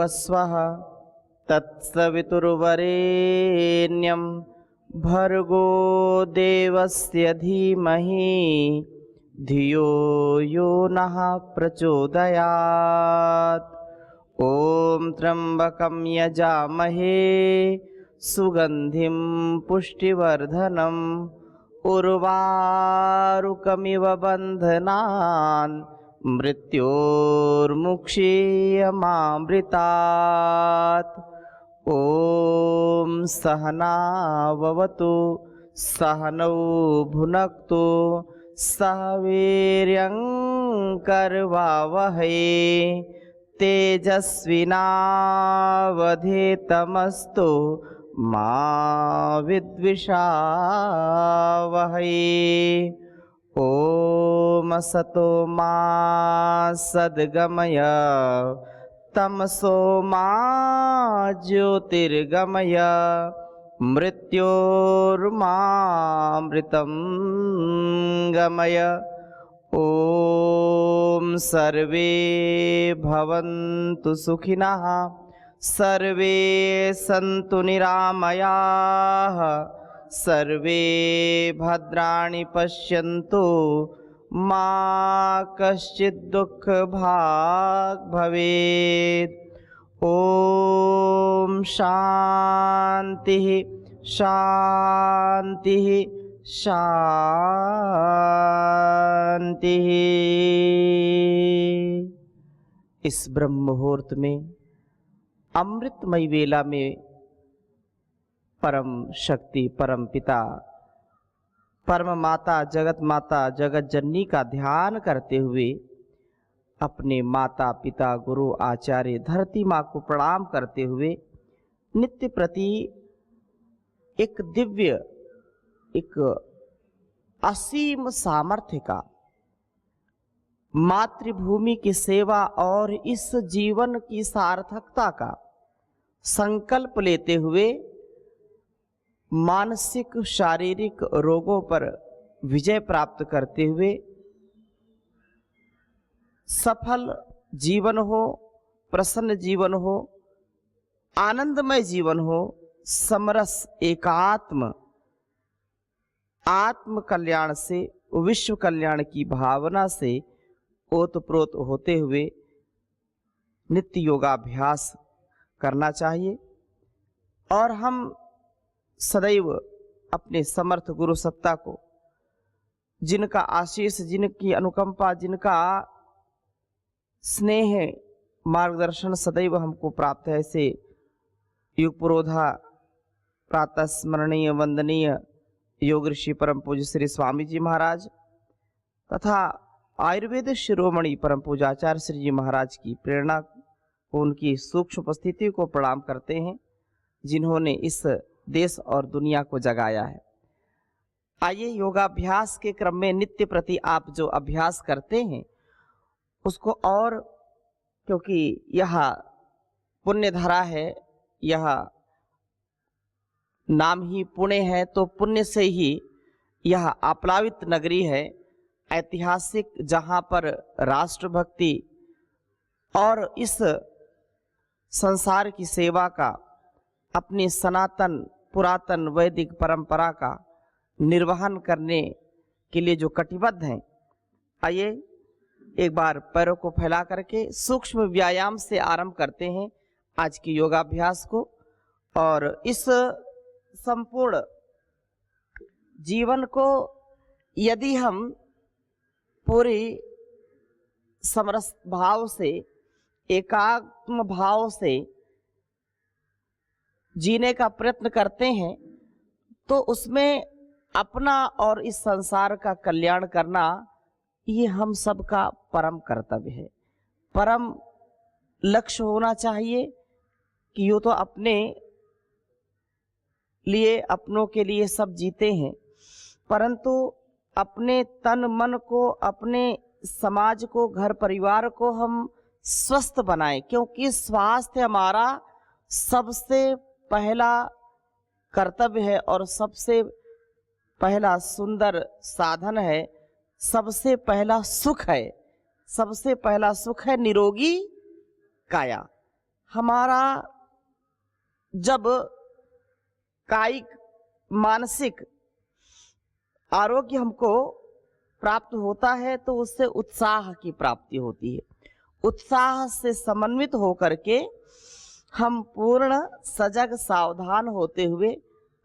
स्वः तत्सवितुर्वरेण्यं भर्गो देवस्य धीमहि धियो यो नः प्रचोदयात्। ॐ त्र्यम्बकं यजामहे सुगन्धिं पुष्टिवर्धनम् उर्वारुकमिव बन्धनान् मृत्योर्मुक्षीयमामृतात्। ॐ सहना भवतु सहनौ भुनक्तु सह वीर्यं करवावहै तेजस्विनावधीतमस्तु मा विद्विषावहै। ॐ असतो मा सद्गमय तमसो मा ज्योतिर्गमय मृत्योर्मामृतं गमय। ॐ सर्वे भवन्तु सुखिनः सर्वे सन्तु निरामयाः सर्वे भद्राणि पश्यन्तु मा कश्चित् दुःखभाग् भवेत्। ॐ शान्तिः शान्तिः शान्तिः। इस ब्रह्म मुहूर्त में अमृतमयी वेला में परम शक्ति परम पिता परम माता जगत माता जगत जननी का ध्यान करते हुए अपने माता पिता गुरु आचार्य धरती माँ को प्रणाम करते हुए नित्य प्रति एक दिव्य एक असीम सामर्थ्य का मातृभूमि की सेवा और इस जीवन की सार्थकता का संकल्प लेते हुए मानसिक शारीरिक रोगों पर विजय प्राप्त करते हुए सफल जीवन हो प्रसन्न जीवन हो आनंदमय जीवन हो समरस एकात्म आत्म कल्याण से विश्व कल्याण की भावना से ओतप्रोत होते हुए नित्य योगाभ्यास करना चाहिए। और हम सदैव अपने समर्थ गुरु सत्ता को जिनका आशीष जिनकी अनुकंपा जिनका स्नेह मार्गदर्शन सदैव हमको प्राप्त है ऐसे युग पुरोधा प्रातः स्मरणीय वंदनीय योग ऋषि परम पूज्य श्री स्वामी जी महाराज तथा आयुर्वेद शिरोमणि परम पूज्य आचार्य श्री जी महाराज की प्रेरणा को उनकी सूक्ष्म उपस्थिति को प्रणाम करते हैं जिन्होंने इस देश और दुनिया को जगाया है। आइए योगाभ्यास के क्रम में नित्य प्रति आप जो अभ्यास करते हैं उसको और क्योंकि यह पुण्य धरा है यह नाम ही पुण्य है तो पुण्य से ही यह आप्लावित नगरी है ऐतिहासिक जहाँ पर राष्ट्रभक्ति और इस संसार की सेवा का अपनी सनातन पुरातन वैदिक परंपरा का निर्वहन करने के लिए जो कटिबद्ध हैं। आइए एक बार पैरों को फैला करके सूक्ष्म व्यायाम से आरंभ करते हैं आज की योगाभ्यास को। और इस संपूर्ण जीवन को यदि हम पूरी समरस भाव से एकात्म भाव से जीने का प्रयत्न करते हैं तो उसमें अपना और इस संसार का कल्याण करना ये हम सबका परम कर्तव्य है, परम लक्ष्य होना चाहिए कि यो तो अपने लिए अपनों के लिए सब जीते हैं परंतु अपने तन मन को अपने समाज को घर परिवार को हम स्वस्थ बनाएं क्योंकि स्वास्थ्य हमारा सबसे पहला कर्तव्य है और सबसे पहला सुंदर साधन है, सबसे पहला सुख है, सबसे पहला सुख है निरोगी काया। हमारा जब कायिक मानसिक आरोग्य हमको प्राप्त होता है तो उससे उत्साह की प्राप्ति होती है। उत्साह से समन्वित होकर के हम पूर्ण सजग सावधान होते हुए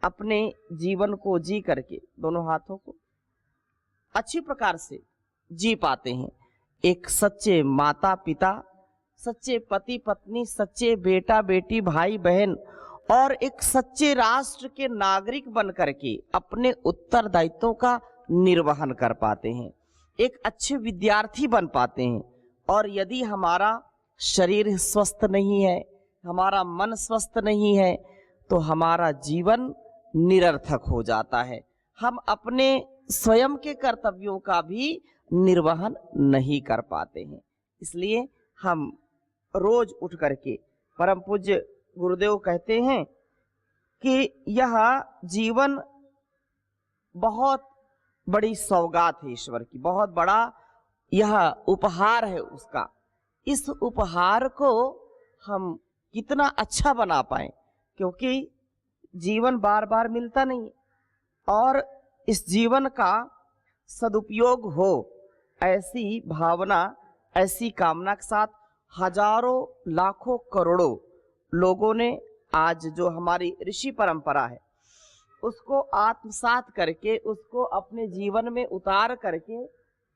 अपने जीवन को जी करके दोनों हाथों को अच्छी प्रकार से जी पाते हैं। एक सच्चे माता पिता, सच्चे पति पत्नी, सच्चे बेटा बेटी, भाई बहन और एक सच्चे राष्ट्र के नागरिक बन करके अपने उत्तरदायित्वों का निर्वहन कर पाते हैं, एक अच्छे विद्यार्थी बन पाते हैं। और यदि हमारा शरीर स्वस्थ नहीं है, हमारा मन स्वस्थ नहीं है, तो हमारा जीवन निरर्थक हो जाता है। हम अपने स्वयं के कर्तव्यों का भी निर्वहन नहीं कर पाते हैं। इसलिए हम रोज उठ करके, परम पूज्य गुरुदेव कहते हैं कि यह जीवन बहुत बड़ी सौगात है ईश्वर की, बहुत बड़ा यह उपहार है उसका। इस उपहार को हम कितना अच्छा बना पाए, क्योंकि जीवन बार बार मिलता नहीं और इस जीवन का सदुपयोग हो, ऐसी भावना, ऐसी कामना के साथ हजारों लाखों करोड़ों लोगों ने आज जो हमारी ऋषि परंपरा है उसको आत्मसात करके, उसको अपने जीवन में उतार करके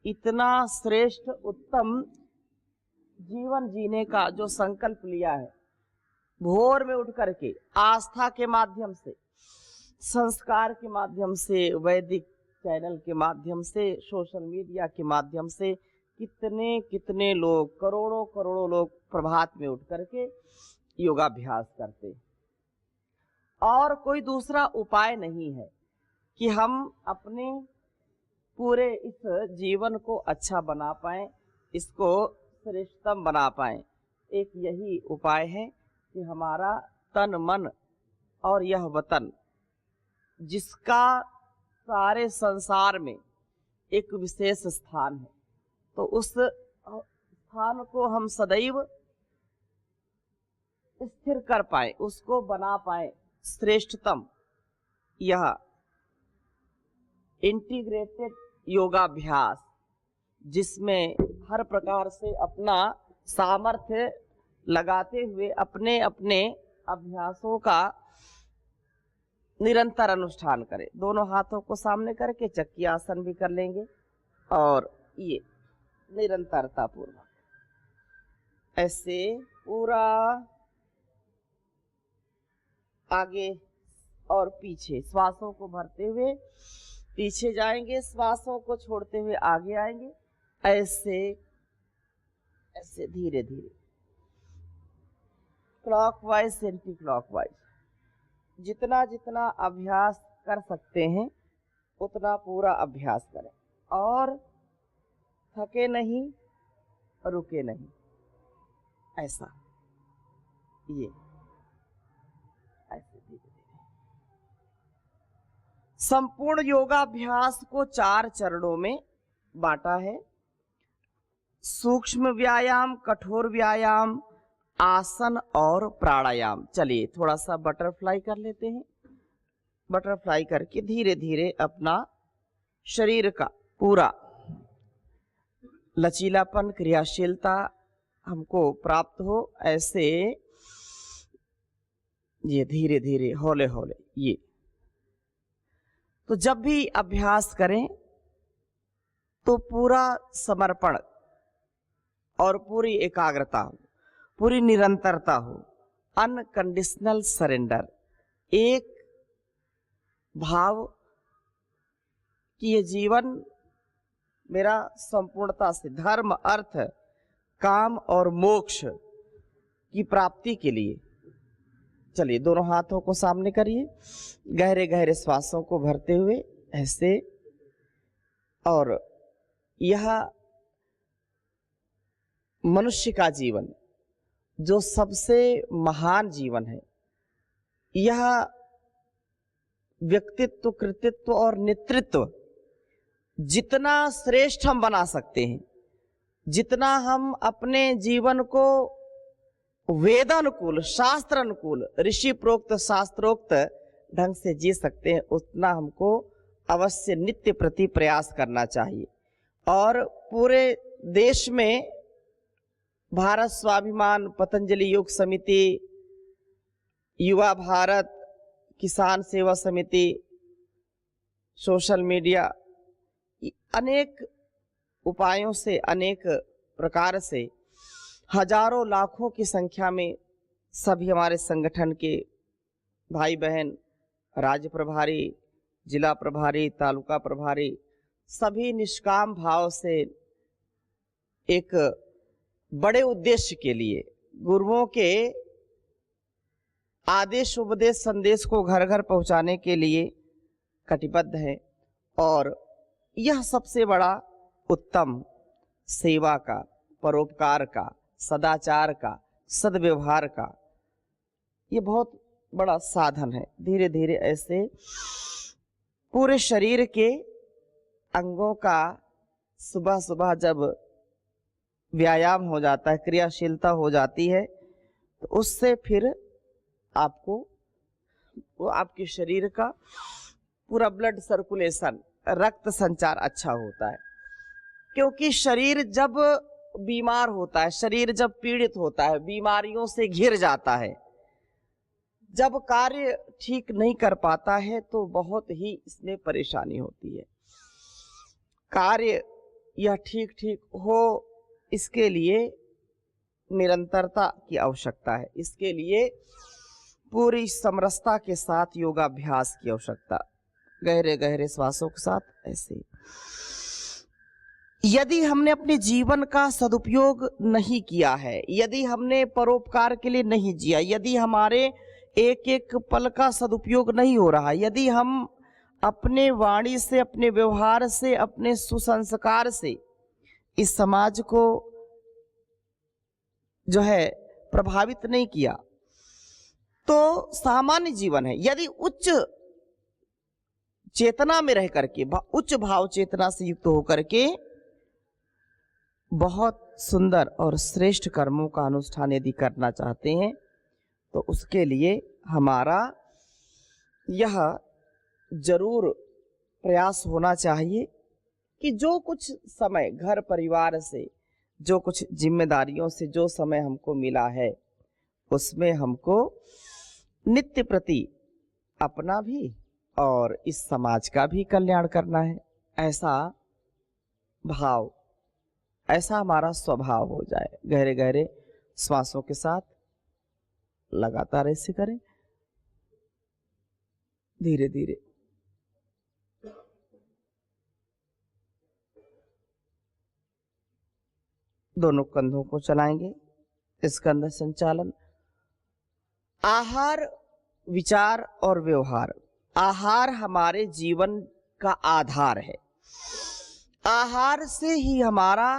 इतना श्रेष्ठ उत्तम जीवन जीने का जो संकल्प लिया है, भोर में उठ करके आस्था के माध्यम से, संस्कार के माध्यम से, वैदिक चैनल के माध्यम से, सोशल मीडिया के माध्यम से कितने कितने लोग, करोड़ों करोड़ों लोग प्रभात में उठ करके योगाभ्यास करते। और कोई दूसरा उपाय नहीं है कि हम अपने पूरे इस जीवन को अच्छा बना पाएं, इसको श्रेष्ठतम बना पाएं। एक यही उपाय है कि हमारा तन मन और यह वतन, जिसका सारे संसार में एक विशेष स्थान है, तो उस स्थान को हम सदैव स्थिर कर पाए, उसको बना पाए श्रेष्ठतम। यह इंटीग्रेटेड योगाभ्यास, जिसमें हर प्रकार से अपना सामर्थ्य लगाते हुए अपने अपने अभ्यासों का निरंतर अनुष्ठान करें। दोनों हाथों को सामने करके चक्की आसन भी कर लेंगे और ये निरंतरता पूर्वक ऐसे पूरा आगे और पीछे श्वासों को भरते हुए पीछे जाएंगे, श्वासों को छोड़ते हुए आगे आएंगे, ऐसे ऐसे धीरे धीरे क्लॉकवाइज एंटी क्लॉकवाइज। जितना जितना अभ्यास कर सकते हैं उतना पूरा अभ्यास करें और थके नहीं, रुके नहीं, ऐसा ये ऐसे धीरे धीरे। संपूर्ण योगाभ्यास को 4 चरणों में बांटा है। सूक्ष्म व्यायाम, कठोर व्यायाम, आसन और प्राणायाम। चलिए थोड़ा सा बटरफ्लाई कर लेते हैं। बटरफ्लाई करके धीरे धीरे अपना शरीर का पूरा लचीलापन, क्रियाशीलता हमको प्राप्त हो, ऐसे ये धीरे धीरे हौले हौले। ये तो जब भी अभ्यास करें तो पूरा समर्पण और पूरी एकाग्रता हो, पूरी निरंतरता हो, अनकंडीशनल सरेंडर। एक भाव कि ये जीवन मेरा संपूर्णता से धर्म, अर्थ, काम और मोक्ष की प्राप्ति के लिए। चलिए दोनों हाथों को सामने करिए, गहरे गहरे श्वासों को भरते हुए ऐसे। और यह मनुष्य का जीवन जो सबसे महान जीवन है, यह व्यक्तित्व, कृतित्व और नेतृत्व जितना श्रेष्ठ हम बना सकते हैं, जितना हम अपने जीवन को वेदानुकूल, शास्त्र अनुकूल, ऋषि प्रोक्त, शास्त्रोक्त ढंग से जी सकते हैं, उतना हमको अवश्य नित्य प्रति प्रयास करना चाहिए। और पूरे देश में भारत स्वाभिमान, पतंजलि योग समिति, युवा भारत, किसान सेवा समिति, सोशल मीडिया, अनेक उपायों से, अनेक प्रकार से हजारों लाखों की संख्या में सभी हमारे संगठन के भाई बहन, राज्य प्रभारी, जिला प्रभारी, तालुका प्रभारी, सभी निष्काम भाव से एक बड़े उद्देश्य के लिए, गुरुओं के आदेश उपदेश संदेश को घर घर पहुंचाने के लिए कटिबद्ध है। और यह सबसे बड़ा उत्तम सेवा का, परोपकार का, सदाचार का, सद्व्यवहार का ये बहुत बड़ा साधन है। धीरे धीरे ऐसे पूरे शरीर के अंगों का सुबह सुबह जब व्यायाम हो जाता है, क्रियाशीलता हो जाती है, तो उससे फिर आपको वो आपके शरीर का पूरा ब्लड सर्कुलेशन, रक्त संचार अच्छा होता है। क्योंकि शरीर जब बीमार होता है, शरीर जब पीड़ित होता है, बीमारियों से घिर जाता है, जब कार्य ठीक नहीं कर पाता है, तो बहुत ही इसमें परेशानी होती है। कार्य यह ठीक ठीक हो, इसके लिए निरंतरता की आवश्यकता है। इसके लिए पूरी समरसता के साथ योगाभ्यास की आवश्यकता, गहरे गहरे श्वासों के साथ। ऐसे यदि हमने अपने जीवन का सदुपयोग नहीं किया है, यदि हमने परोपकार के लिए नहीं जिया, यदि हमारे एक एक पल का सदुपयोग नहीं हो रहा, यदि हम अपने वाणी से, अपने व्यवहार से, अपने सुसंस्कार से इस समाज को जो है प्रभावित नहीं किया, तो सामान्य जीवन है। यदि उच्च चेतना में रह करके, उच्च भाव चेतना से युक्त होकर के बहुत सुंदर और श्रेष्ठ कर्मों का अनुष्ठान यदि करना चाहते हैं, तो उसके लिए हमारा यह जरूर प्रयास होना चाहिए कि जो कुछ समय घर परिवार से, जो कुछ जिम्मेदारियों से जो समय हमको मिला है, उसमें हमको नित्य प्रति अपना भी और इस समाज का भी कल्याण करना है। ऐसा भाव, ऐसा हमारा स्वभाव हो जाए। गहरे गहरे श्वासों के साथ लगातार ऐसे करें, धीरे धीरे। दोनों कंधों को चलाएंगे, स्कंध संचालन। आहार, विचार और व्यवहार। आहार हमारे जीवन का आधार है। आहार से ही हमारा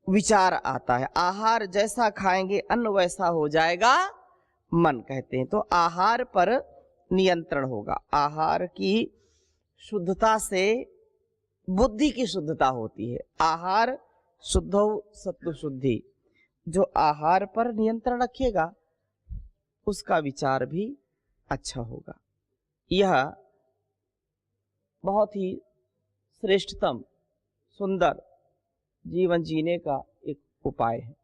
विचार आता है। आहार जैसा खाएंगे अन्न वैसा हो जाएगा मन, कहते हैं। तो आहार पर नियंत्रण होगा। आहार की शुद्धता से बुद्धि की शुद्धता होती है। आहार शुद्धो सत्व शुद्धि। जो आहार पर नियंत्रण रखेगा उसका विचार भी अच्छा होगा। यह बहुत ही श्रेष्ठतम सुंदर जीवन जीने का एक उपाय है।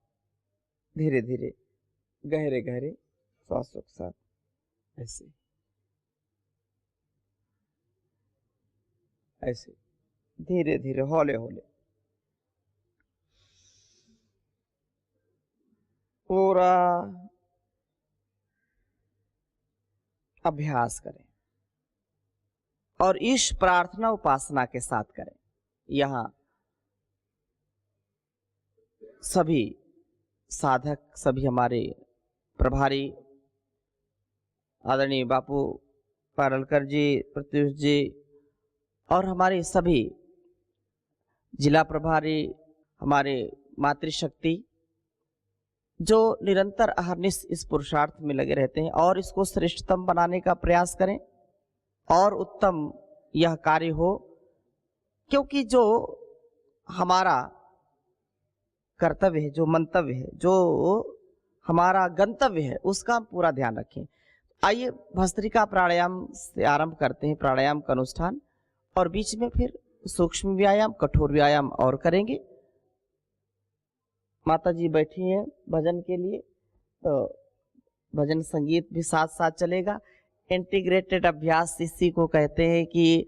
धीरे धीरे गहरे गहरे श्वासों के साथ ऐसे ऐसे धीरे धीरे हौले हौले पूरा अभ्यास करें और इस प्रार्थना उपासना के साथ करें। यहाँ सभी साधक, सभी हमारे प्रभारी आदरणीय बापू पारलकर जी, प्रत्युष जी और हमारे सभी जिला प्रभारी, हमारे मातृशक्ति, जो निरंतर अहर्निश इस पुरुषार्थ में लगे रहते हैं और इसको श्रेष्ठतम बनाने का प्रयास करें और उत्तम यह कार्य हो। क्योंकि जो हमारा कर्तव्य है, जो मंतव्य है, जो हमारा गंतव्य है उसका हम पूरा ध्यान रखें। आइए भस्त्रिका प्राणायाम से आरंभ करते हैं प्राणायाम का अनुष्ठान, और बीच में फिर सूक्ष्म व्यायाम, कठोर व्यायाम और करेंगे। माता जी बैठी हैं भजन के लिए, तो भजन संगीत भी साथ साथ चलेगा। इंटीग्रेटेड अभ्यास इसी को कहते हैं कि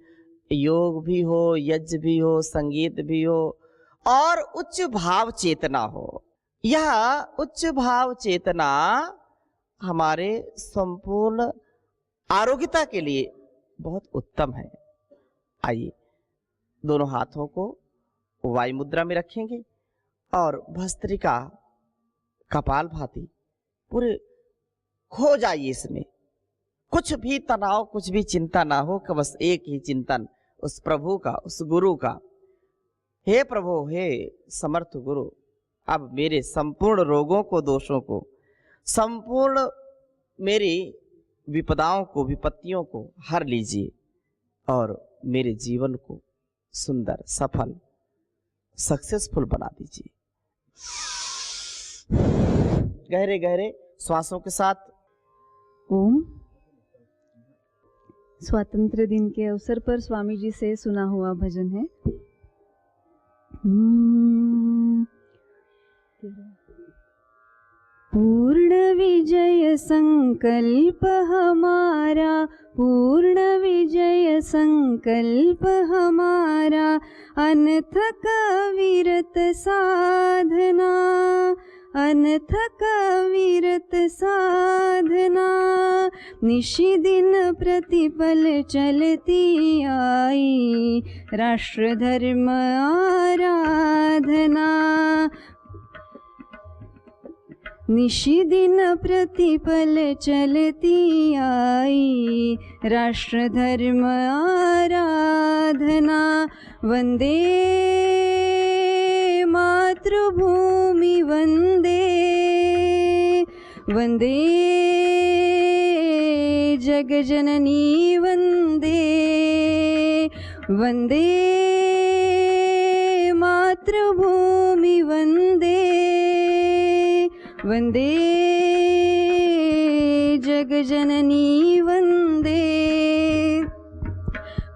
योग भी हो, यज्ञ भी हो, संगीत भी हो और उच्च भाव चेतना हो। यह उच्च भाव चेतना हमारे संपूर्ण आरोग्यता के लिए बहुत उत्तम है। आइए दोनों हाथों को वायु मुद्रा में रखेंगे और भस्त्रिका कपालभाति पूरे खो जाइए इसमें। कुछ भी तनाव, कुछ भी चिंता ना हो, कि बस एक ही चिंतन उस प्रभु का, उस गुरु का। हे प्रभु, हे समर्थ गुरु, अब मेरे संपूर्ण रोगों को, दोषों को, संपूर्ण मेरी विपदाओं को, विपत्तियों को हर लीजिए और मेरे जीवन को सुंदर, सफल, सक्सेसफुल बना दीजिए। गहरे गहरे श्वासों के साथ ओम। स्वातंत्र दिन के अवसर पर स्वामी जी से सुना हुआ भजन है। पूर्ण विजय संकल्प हमारा, पूर्ण विजय संकल्प हमारा, अनथक विरत साधना, अनथक विरत साधना, निशिदिन प्रतिपल चलती आई, राष्ट्र धर्म आराधना, निशिदिन प्रतिपल चलती आई, राष्ट्र धर्म आराधना। वंदे मातृभूमि वंदे, वंदे जगजननी वंदे, वंदे मातृभूमि वंदे, वंदे जगजननी वंदे।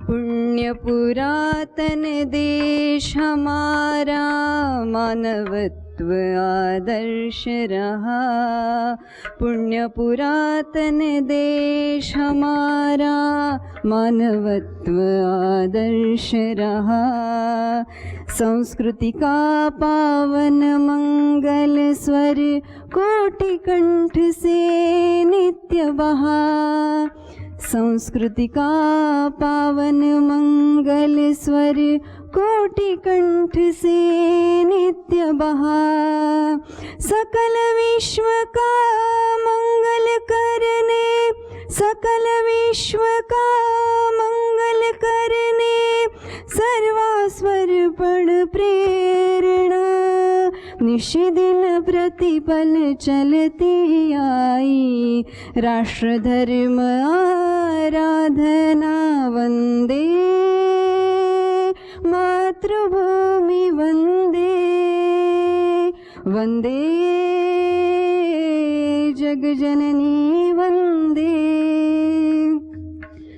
पुण्य पुरातन देश हमारा, मानवत्व आदर्श रहा, पुण्य पुरातन देश हमारा, मानवत्व आदर्श रहा। संस्कृति का पावन मंगल स्वर, कोटि कंठ से नित्य बहा, संस्कृति का पावन मंगल स्वर, कोटि कंठ से नित्य बहा। सकल विश्व का मंगल करने, सकल विश्व का मंगल करने, सर्वास्वर्पण प्रेरणा, निशिदिन प्रतिपल चलती आई, राष्ट्र धर्म आराधना। वंदे मातृभूमि वंदे, वंदे जगजननी वंदे।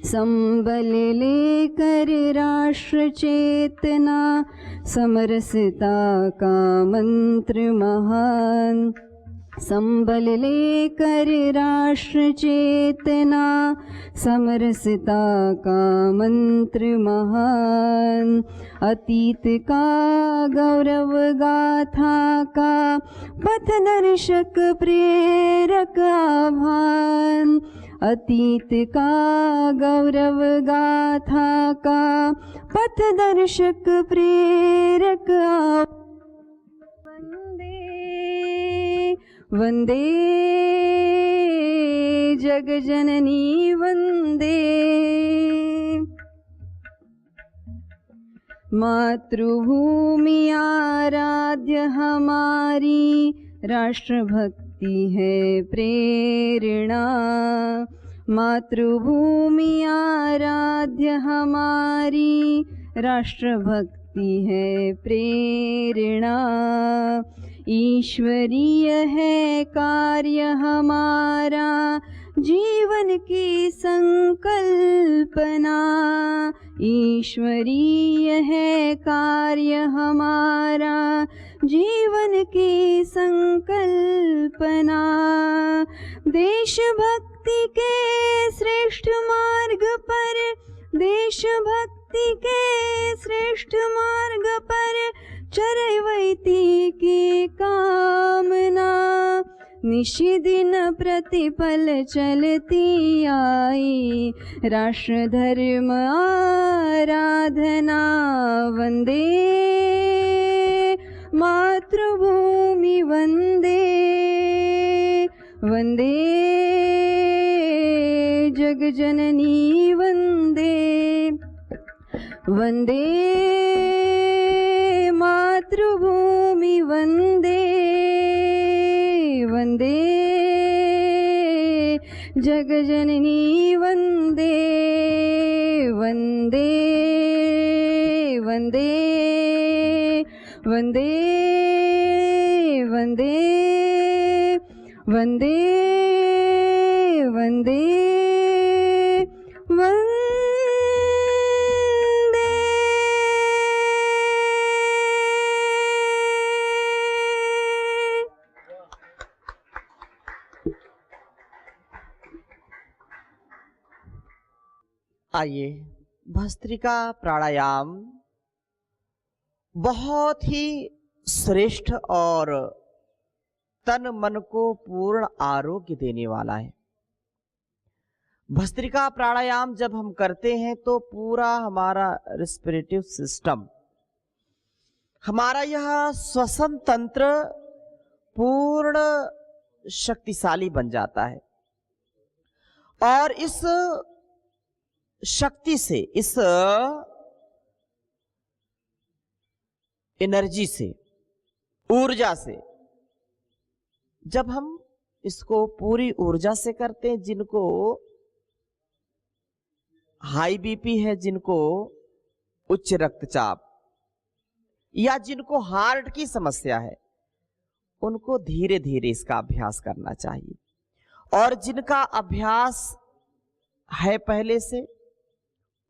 संबल लेकर राष्ट्र चेतना, समरसता का मंत्र महान, संबल लेकर राष्ट्र चेतना, समरसता का मंत्र महान। अतीत का गौरव गाथा का, पथदर्शक प्रेरक आह्वान, अतीत का गौरव गाथा का, पथदर्शक प्रेरक आह्वान। वंदे जगजननी वंदे, मातृभूमि आराध्य हमारी, राष्ट्रभक्ति है प्रेरणा। मातृभूमि आराध्य हमारी, राष्ट्रभक्ति है प्रेरणा। ईश्वरीय है कार्य हमारा, जीवन की संकल्पना। ईश्वरीय है कार्य हमारा, जीवन की संकल्पना। देशभक्ति के श्रेष्ठ मार्ग पर, देशभक्ति के श्रेष्ठ मार्ग पर चरवैती की कामना। निशिदिन प्रतिपल चलती आई, राष्ट्र धर्म आराधना। वंदे मातृभूमि वंदे, वंदे जगजननी वंदे, वंदे मातृभूमि वंदे, वंदे जगजननी वंदे, वंदे वंदे वंदे वंदे वंदे वंदे वंदे। आइए, भस्त्रिका प्राणायाम बहुत ही श्रेष्ठ और तन मन को पूर्ण आरोग्य देने वाला है। भस्त्रिका प्राणायाम जब हम करते हैं तो पूरा हमारा रेस्पिरेटिव सिस्टम, हमारा यह श्वसन तंत्र पूर्ण शक्तिशाली बन जाता है। और इस शक्ति से, इस एनर्जी से, ऊर्जा से, जब हम इसको पूरी ऊर्जा से करते हैं, जिनको हाई बीपी है, जिनको उच्च रक्तचाप या जिनको हार्ट की समस्या है, उनको धीरे धीरे इसका अभ्यास करना चाहिए। और जिनका अभ्यास है पहले से,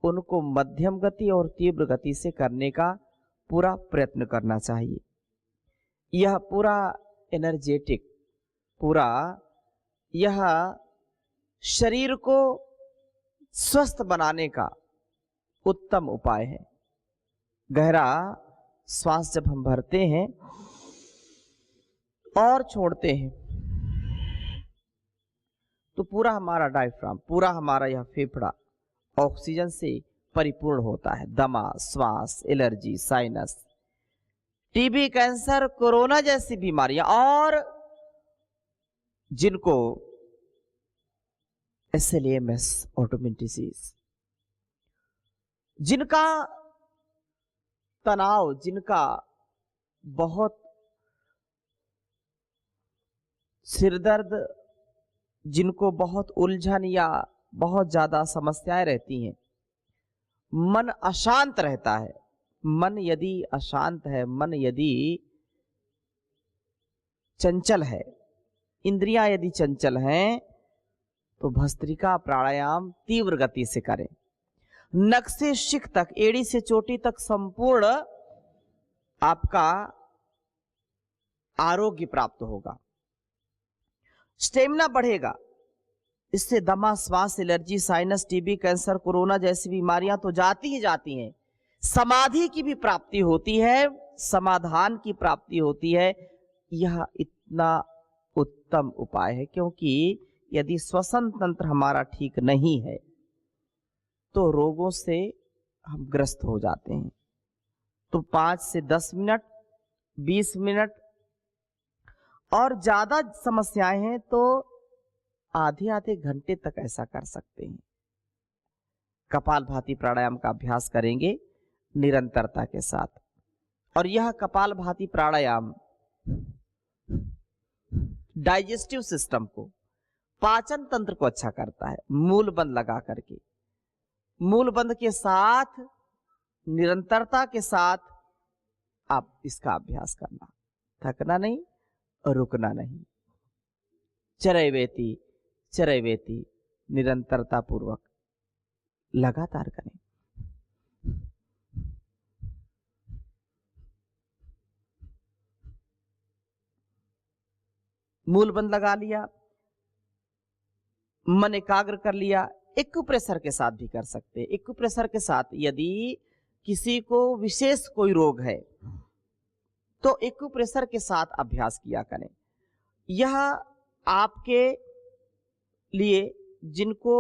उनको मध्यम गति और तीव्र गति से करने का पूरा प्रयत्न करना चाहिए। यह पूरा एनर्जेटिक, पूरा यह शरीर को स्वस्थ बनाने का उत्तम उपाय है। गहरा श्वास जब हम भरते हैं और छोड़ते हैं तो पूरा हमारा डायफ्राम, पूरा हमारा यह फेफड़ा ऑक्सीजन से परिपूर्ण होता है। दमा, श्वास, allergy, sinus, TB, cancer, corona जैसी बीमारियां और जिनको SLEMS, ऑटोइम्यून डिजीज, जिनका तनाव, जिनका बहुत सिरदर्द, जिनको बहुत उलझन या बहुत ज्यादा समस्याएं रहती हैं, मन अशांत रहता है। मन यदि अशांत है, मन यदि चंचल है, इंद्रियां यदि चंचल हैं, तो भस्त्रिका प्राणायाम तीव्र गति से करें। नख से शिख तक, एड़ी से चोटी तक संपूर्ण आपका आरोग्य प्राप्त होगा, स्टेमिना बढ़ेगा। इससे दमा, श्वास, allergy, sinus, TB, cancer, corona जैसी बीमारियां तो जाती ही जाती हैं, समाधि की भी प्राप्ति होती है, समाधान की प्राप्ति होती है। यह इतना उत्तम उपाय है, क्योंकि यदि श्वसन तंत्र हमारा ठीक नहीं है तो रोगों से हम ग्रस्त हो जाते हैं। तो 5 से 10 मिनट, 20 मिनट और ज्यादा समस्याएं हैं तो आधे आधे घंटे तक ऐसा कर सकते हैं। कपालभाति प्राणायाम का अभ्यास करेंगे निरंतरता के साथ। और यह कपालभाति प्राणायाम डाइजेस्टिव सिस्टम को, पाचन तंत्र को अच्छा करता है। मूल बंद लगा करके, मूल बंद के साथ, निरंतरता के साथ आप इसका अभ्यास करना। थकना नहीं, रुकना नहीं। चरैवेति चरैवेति, निरंतरता पूर्वक लगातार करें। मूल बंद लगा लिया, मन एकाग्र कर लिया। एक्यूप्रेशर के साथ भी कर सकते हैं। एक्यूप्रेशर के साथ यदि किसी को विशेष कोई रोग है तो एक्यूप्रेशर के साथ अभ्यास किया करें। यह आपके लिए जिनको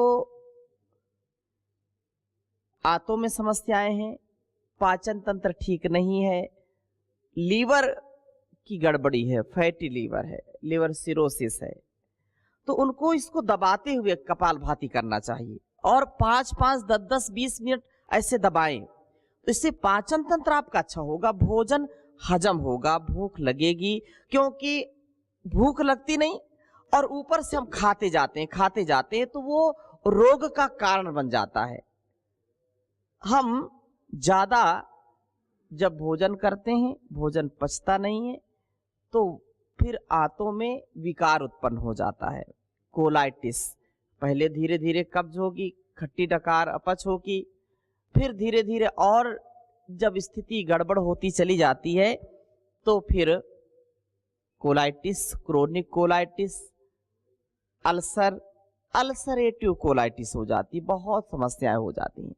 आंतों में समस्याएं हैं, पाचन तंत्र ठीक नहीं है, लीवर की गड़बड़ी है, फैटी लीवर है, लिवर सिरोसिस है, तो उनको इसको दबाते हुए कपालभाति करना चाहिए और 5-5, 10-10, 20 मिनट ऐसे दबाएं। तो इससे पाचन तंत्र आपका अच्छा होगा, भोजन हजम होगा, भूख लगेगी, क्योंकि भूख लगती नहीं और ऊपर से हम खाते जाते हैं तो वो रोग का कारण बन जाता है। हम ज्यादा जब भोजन करते हैं, भोजन पचता नहीं है, तो फिर आंतों में विकार उत्पन्न हो जाता है, कोलाइटिस। पहले धीरे धीरे कब्ज होगी, खट्टी डकार अपच होगी, फिर धीरे धीरे और जब स्थिति गड़बड़ होती चली जाती है तो फिर colitis, chronic colitis, ulcer, ulcerative colitis हो जाती, बहुत समस्याएं हो जाती हैं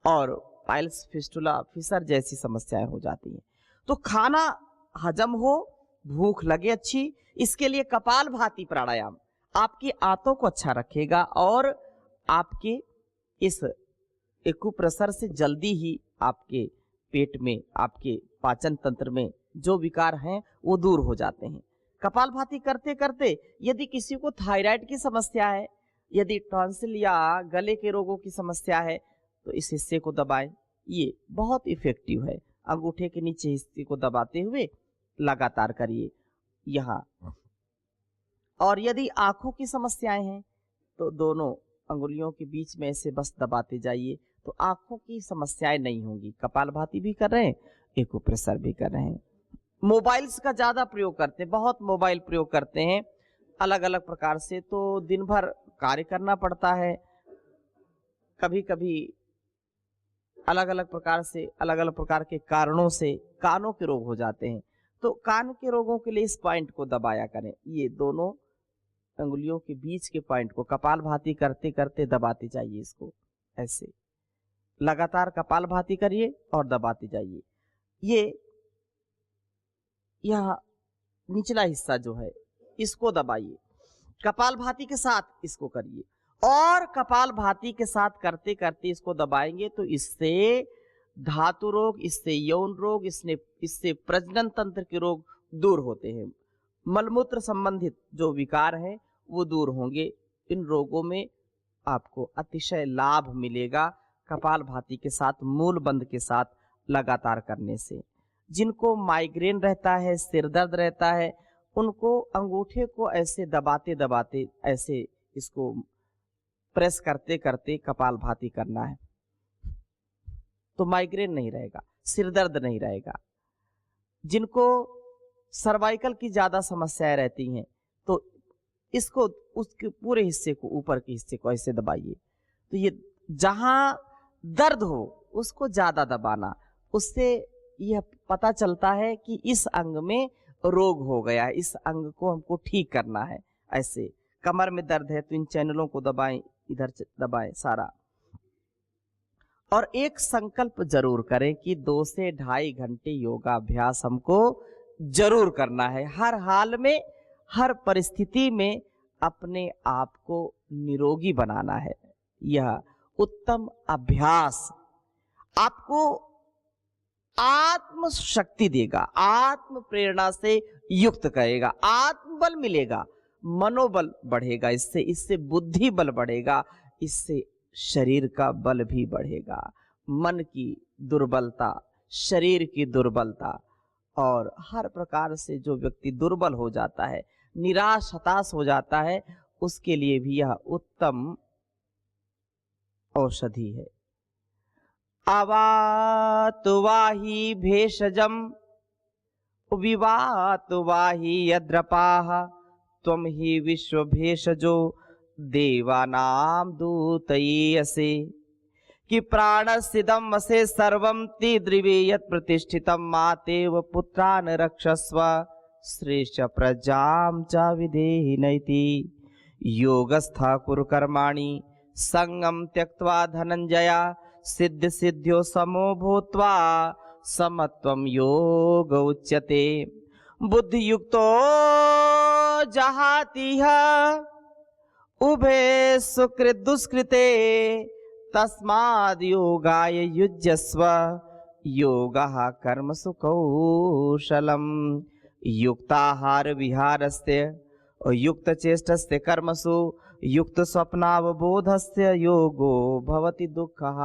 और पाइल्स, फिस्टुला, फिशर जैसी समस्याएं हो जाती हैं। तो खाना हजम हो, भूख लगे अच्छी, इसके लिए कपालभाति प्राणायाम आपकी आंतों को अच्छा रखेगा और आपके इस एक्यूप्रेशर से जल्दी ही आपके पेट में, आपके पाचन तंत्र में जो विकार हैं वो दूर हो जाते हैं। कपालभाति करते करते यदि किसी को थायराइड की समस्या है, यदि टॉन्सिल या गले के रोगों की समस्या है, तो इस हिस्से को दबाएं। ये बहुत इफेक्टिव है। अंगूठे के नीचे हिस्से को दबाते हुए लगातार करिए यहाँ। और यदि आंखों की समस्याएं हैं तो दोनों अंगुलियों के बीच में ऐसे बस दबाते जाइए, तो आंखों की समस्याएं नहीं होंगी। कपालभाति भी कर रहे हैं, एक्यूप्रेशर भी कर रहे हैं। मोबाइल्स का ज्यादा प्रयोग करते हैं, बहुत मोबाइल प्रयोग करते हैं अलग अलग प्रकार से, तो दिन भर कार्य करना पड़ता है, कभी कभी अलग अलग प्रकार से, अलग अलग प्रकार के कारणों से कानों के रोग हो जाते हैं। तो कान के रोगों के लिए इस पॉइंट को दबाया करें। ये दोनों अंगुलियों के बीच के पॉइंट को कपालभाति करते करते दबाते जाइए। इसको ऐसे लगातार कपालभाति करिए और दबाते जाइए। ये यह निचला हिस्सा जो है इसको दबाइए, कपालभाति के साथ इसको करिए और कपालभाति के साथ करते करते इसको दबाएंगे तो इससे धातु रोग, इससे यौन रोग, इससे प्रजनन तंत्र के रोग दूर होते हैं। मलमूत्र संबंधित जो विकार हैं वो दूर होंगे। इन रोगों में आपको अतिशय लाभ मिलेगा कपालभाति के साथ, मूल बंद के साथ लगातार करने से। जिनको माइग्रेन रहता है, सिर दर्द रहता है, उनको अंगूठे को ऐसे दबाते दबाते ऐसे इसको प्रेस करते करते कपालभाति करना है, तो माइग्रेन नहीं रहेगा, सिर दर्द नहीं रहेगा। जिनको सर्वाइकल की ज्यादा समस्याएं रहती हैं तो इसको उसके पूरे हिस्से को, ऊपर के हिस्से को ऐसे दबाइए। तो ये जहां दर्द हो उसको ज्यादा दबाना, उससे यह पता चलता है कि इस अंग में रोग हो गया है, इस अंग को हमको ठीक करना है। ऐसे कमर में दर्द है तो इन चैनलों को दबाएं, इधर दबाएं सारा। और एक संकल्प जरूर करें कि 2 से 2.5 घंटे योगाभ्यास हमको जरूर करना है। हर हाल में, हर परिस्थिति में अपने आप को निरोगी बनाना है। यह उत्तम अभ्यास आपको आत्म शक्ति देगा, आत्म प्रेरणा से युक्त करेगा, आत्मबल मिलेगा, मनोबल बढ़ेगा, इससे बुद्धि बल बढ़ेगा, इससे शरीर का बल भी बढ़ेगा। मन की दुर्बलता, शरीर की दुर्बलता और हर प्रकार से जो व्यक्ति दुर्बल हो जाता है, निराश हताश हो जाता है, उसके लिए भी यह उत्तम औषधि है। अवातु वाही भेषजम विवात वाहि यद्रपाः त्वं हि विश्व भेषजो देवानां दूतयेयसे कि प्राणस्थितं वसे सर्वं ते द्रिवे यत् प्रतिष्ठितं मातेव पुत्रान् रक्षस्व श्रेष्ठ प्रजां च विधेहि नैति योगस्था कुरु कर्माणि संगं त्यक्त्वा धनञ्जया सिद्ध सिद्ध्यो समो भूत्वा समत्वं योग उच्यते बुद्धियुक्तो जहातिह उभे सुकृत दुष्कृते तस्माद् योगाय युज्यस्व योगः कर्मसु कौशलम् युक्ताहार विहारस्य युक्त चेष्टस्य कर्मसु युक्त स्वप्नावबोधस्य योगो भवति दुःखः।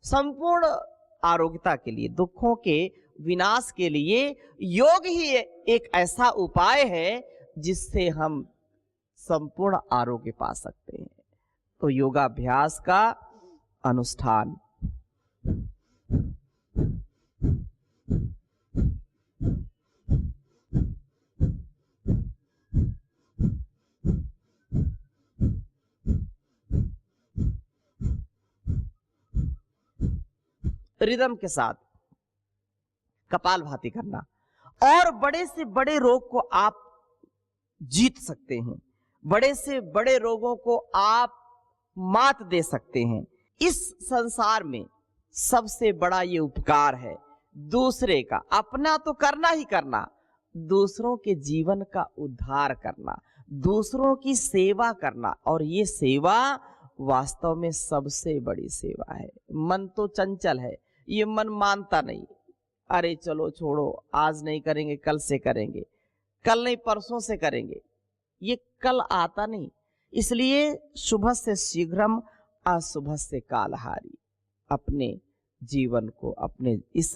संपूर्ण आरोग्यता के लिए, दुखों के विनाश के लिए योग ही एक ऐसा उपाय है जिससे हम संपूर्ण आरोग्य पा सकते हैं। तो योगाभ्यास का अनुष्ठान रिदम के साथ कपालभाति करना, और बड़े से बड़े रोग को आप जीत सकते हैं, बड़े से बड़े रोगों को आप मात दे सकते हैं। इस संसार में सबसे बड़ा ये उपकार है दूसरे का, अपना तो करना ही करना, दूसरों के जीवन का उद्धार करना, दूसरों की सेवा करना। और ये सेवा वास्तव में सबसे बड़ी सेवा है। मन तो चंचल है, ये मन मानता नहीं, अरे चलो छोड़ो, आज नहीं करेंगे, कल से करेंगे, कल नहीं परसों से करेंगे, ये कल आता नहीं। इसलिए शुभ से शीघ्रम अशुभ से कालहारी। अपने जीवन को, अपने इस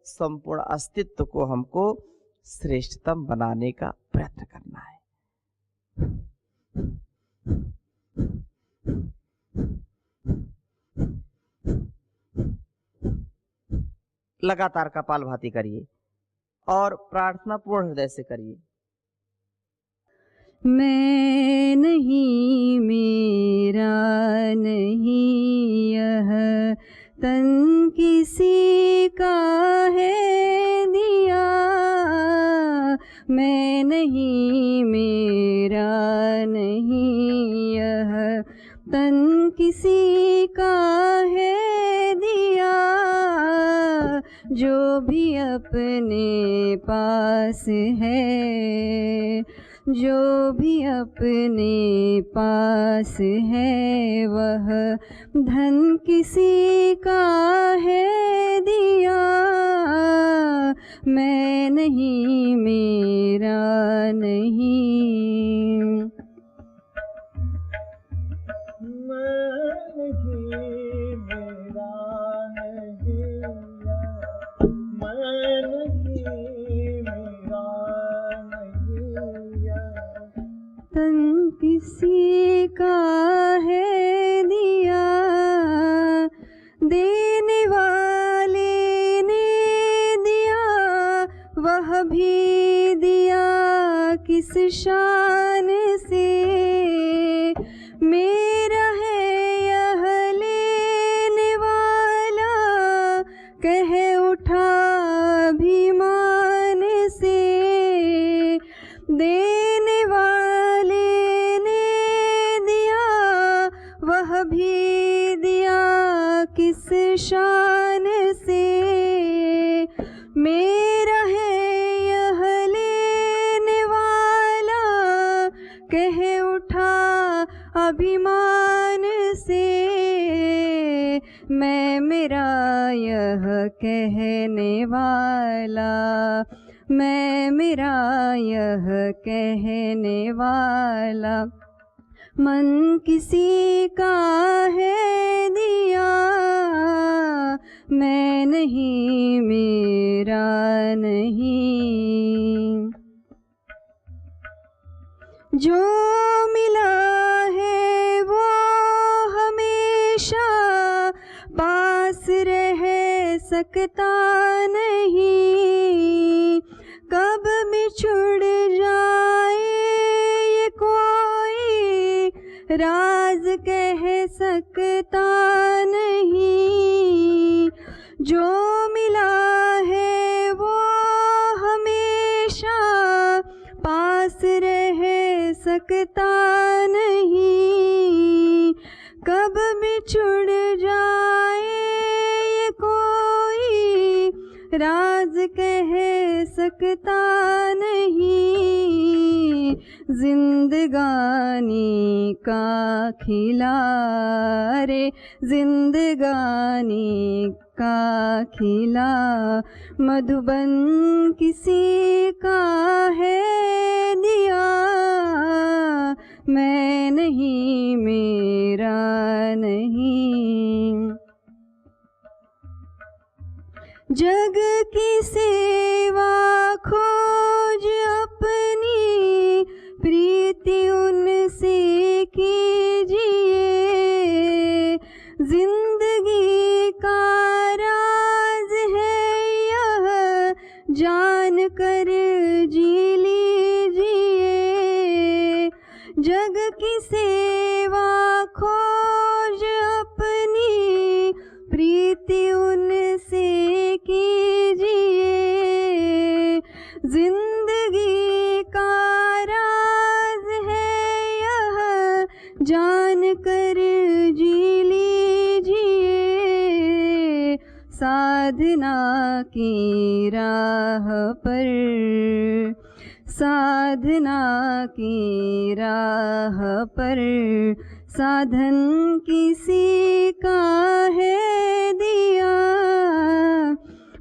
संपूर्ण अस्तित्व को हमको श्रेष्ठतम बनाने का प्रयत्न करना है। लगातार कपालभाति करिए और प्रार्थना पूर्ण हृदय से करिए। मैं नहीं, मेरा नहीं, यह तन किसी का है दिया। मैं नहीं, मेरा नहीं, यह तन किसी का है दिया। जो भी अपने पास है, जो भी अपने पास है, वह धन किसी का है दिया। मैं नहीं, मेरा नहीं। तन किसी का है दिया, देने वाले ने दिया, वह भी दिया किस शान से। मेरा है यह लेने वाला, कह उठा अभिमान से। देने वाले ने दिया, वह भी दिया किस शान से। मेरा है यह लेने वाला, कह उठा अभिमान से। मैं मेरा यह कहने वाला, मैं मेरा यह कहने वाला। मन किसी का है दिया, मैं नहीं, मेरा नहीं। जो मिला है वो हमेशा पास रह सकता नहीं। बिछुड़ जाए ये कोई राज कह सकता नहीं, जो मिला है वो हमेशा पास रह सकता नहीं। कब बिछुड़ जाए ये कोई राज कह सकता नहीं, जिंदगानी का खिला रे जिंदगानी का खिला, मधुबन किसी का है दिया, मैं नहीं मेरा नहीं। जग की सेवा खोज अपनी प्रीति उनसे कीजिए, जिंदगी का राज है यह जान कर जी लीजिए। जग की सेवा खोज अपनी प्रीति उनसे कीजिए, जिंदगी का राज है यह जान कर जी लीजिए। साधना की राह पर, साधना की राह पर साधन किसी का है दिया,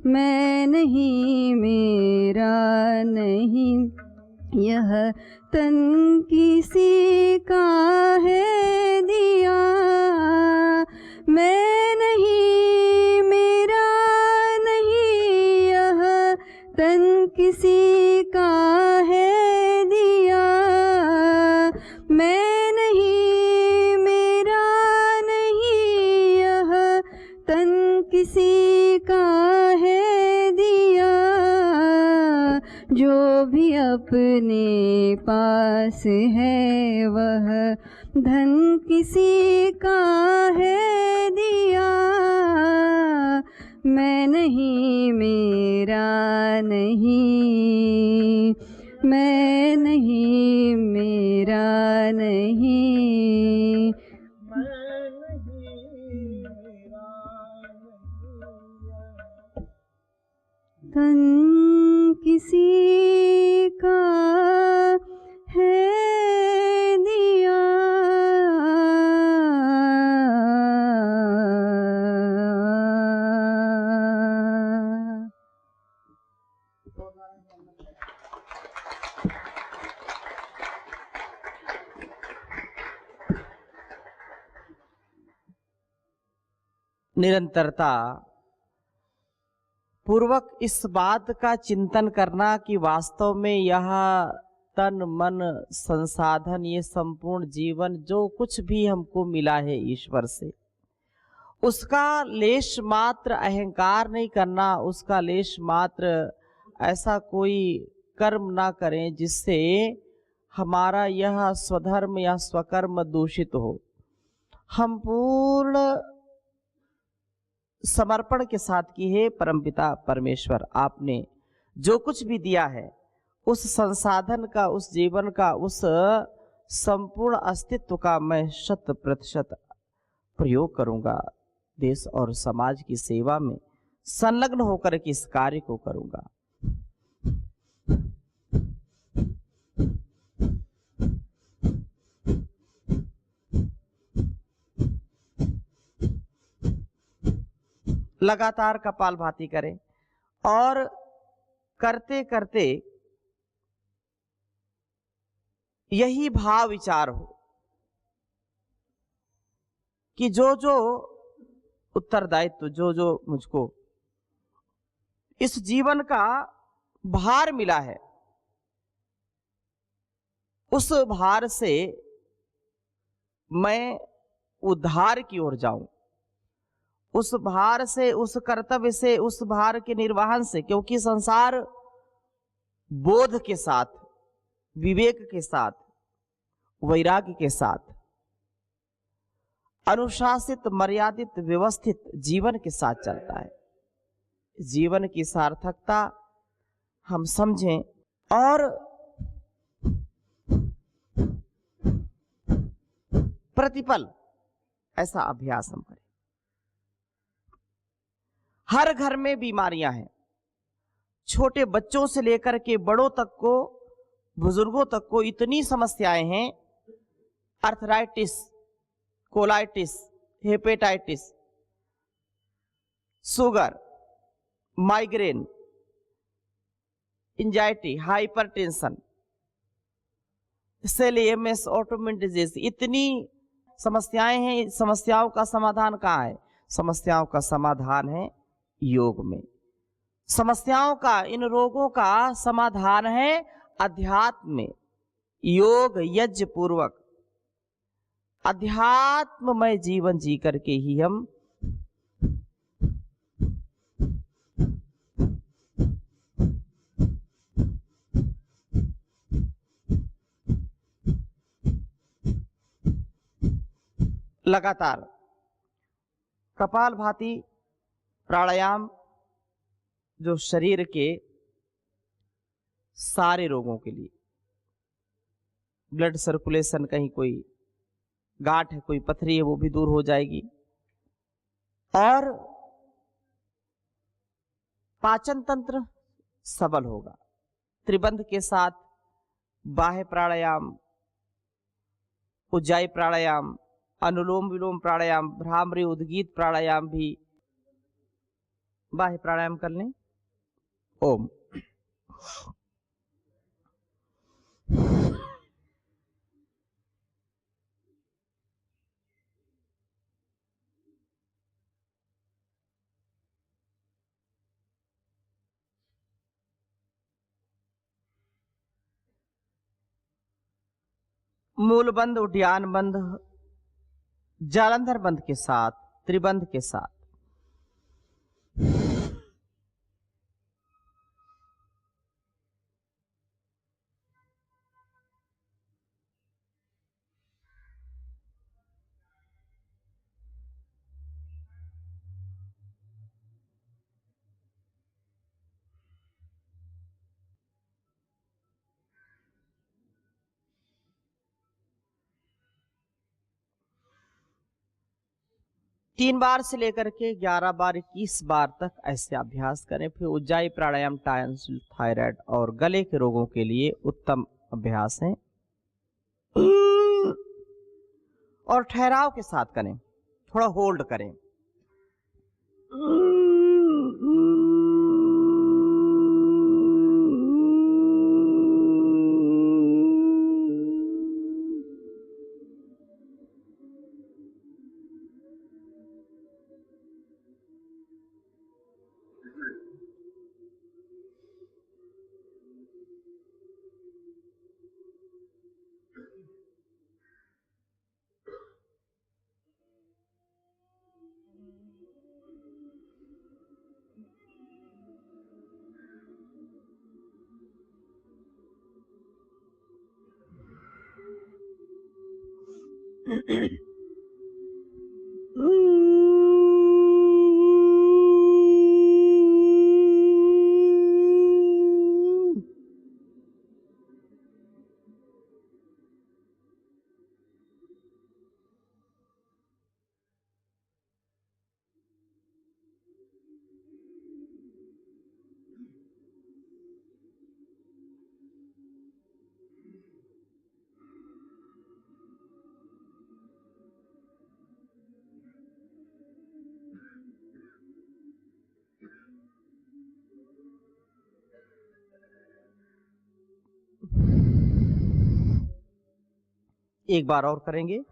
मैं नहीं मेरा नहीं। यह तन किसी का है दिया, मैं नहीं मेरा नहीं। यह तन किसी का है दिया, मैं नहीं मेरा नहीं। यह तन किसी का है दिया, जो भी अपने पास है वह धन किसी का है दिया, मैं नहीं मेरा नहीं, मैं नहीं मेरा नहीं, मैं नहीं मेरा नहीं। धन किसी का है दिया, निरंतरता पूर्वक इस बात का चिंतन करना कि वास्तव में यह तन मन संसाधन, ये संपूर्ण जीवन जो कुछ भी हमको मिला है ईश्वर से, उसका लेश मात्र अहंकार नहीं करना, उसका लेश मात्र ऐसा कोई कर्म ना करें जिससे हमारा यह स्वधर्म या स्वकर्म दूषित हो। हम पूर्ण समर्पण के साथ की है परमपिता परमेश्वर, आपने जो कुछ भी दिया है उस संसाधन का, उस जीवन का, उस संपूर्ण अस्तित्व का मैं 100% प्रयोग करूंगा, देश और समाज की सेवा में संलग्न होकर के इस कार्य को करूंगा। लगातार कपालभाति करें और करते करते यही भाव विचार हो कि जो जो उत्तरदायित्व, जो जो मुझको इस जीवन का भार मिला है, उस भार से मैं उद्धार की ओर जाऊं, उस भार से, उस कर्तव्य से, उस भार के निर्वहन से, क्योंकि संसार बोध के साथ, विवेक के साथ, वैराग्य के साथ, अनुशासित, मर्यादित, व्यवस्थित जीवन के साथ चलता है। जीवन की सार्थकता हम समझें और प्रतिपल ऐसा अभ्यास हम करें। हर घर में बीमारियां हैं, छोटे बच्चों से लेकर के बड़ों तक को, बुजुर्गों तक को इतनी समस्याएं हैं। Arthritis, colitis, hepatitis, sugar, migraine, anxiety, hypertension, cell-AMS, autoimmune disease, इतनी समस्याएं हैं। समस्याओं का समाधान कहाँ है? समस्याओं का समाधान है योग में। समस्याओं का, इन रोगों का समाधान है अध्यात्म में। योग यज्ञ पूर्वक अध्यात्ममय जीवन जी करके ही हम लगातार कपालभाति प्राणायाम, जो शरीर के सारे रोगों के लिए, ब्लड सर्कुलेशन, कहीं कोई गांठ है, कोई पथरी है, वो भी दूर हो जाएगी। और पाचन तंत्र सबल होगा। त्रिबंध के साथ बाह्य प्राणायाम, उज्जाई प्राणायाम, अनुलोम विलोम प्राणायाम, भ्रामरी उद्गीत प्राणायाम भी बाह्य प्राणायाम कर लें। ओम। मूल बंध, उद्यान बंध, जालंधर बंध के साथ, त्रिबंध के साथ। तीन बार से लेकर के 11 बार, 21 बार तक ऐसे अभ्यास करें। फिर उज्जाई प्राणायाम टांसिल, थायराइड और गले के रोगों के लिए उत्तम अभ्यास है। और ठहराव के साथ करें, थोड़ा होल्ड करें। एक बार और करेंगे।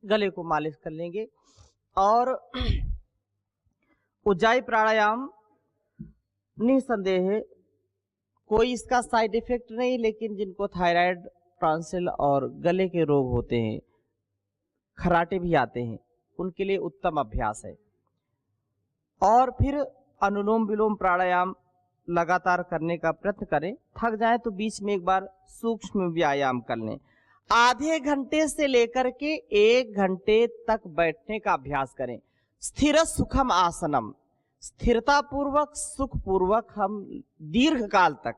गले को मालिश कर लेंगे। और उज्जाई प्राणायाम निसंदेह कोई इसका साइड इफेक्ट नहीं, लेकिन जिनको थायराइड, टॉन्सिल और गले के रोग होते हैं, खराटे भी आते हैं, उनके लिए उत्तम अभ्यास है। और फिर अनुलोम विलोम प्राणायाम लगातार करने का प्रयत्न करें। थक जाए तो बीच में एक बार सूक्ष्म व्यायाम कर लें। आधे घंटे से लेकर के 1 घंटे तक बैठने का अभ्यास करें। स्थिर सुखम आसनम, स्थिरता पूर्वक सुख पूर्वक हम दीर्घ काल तक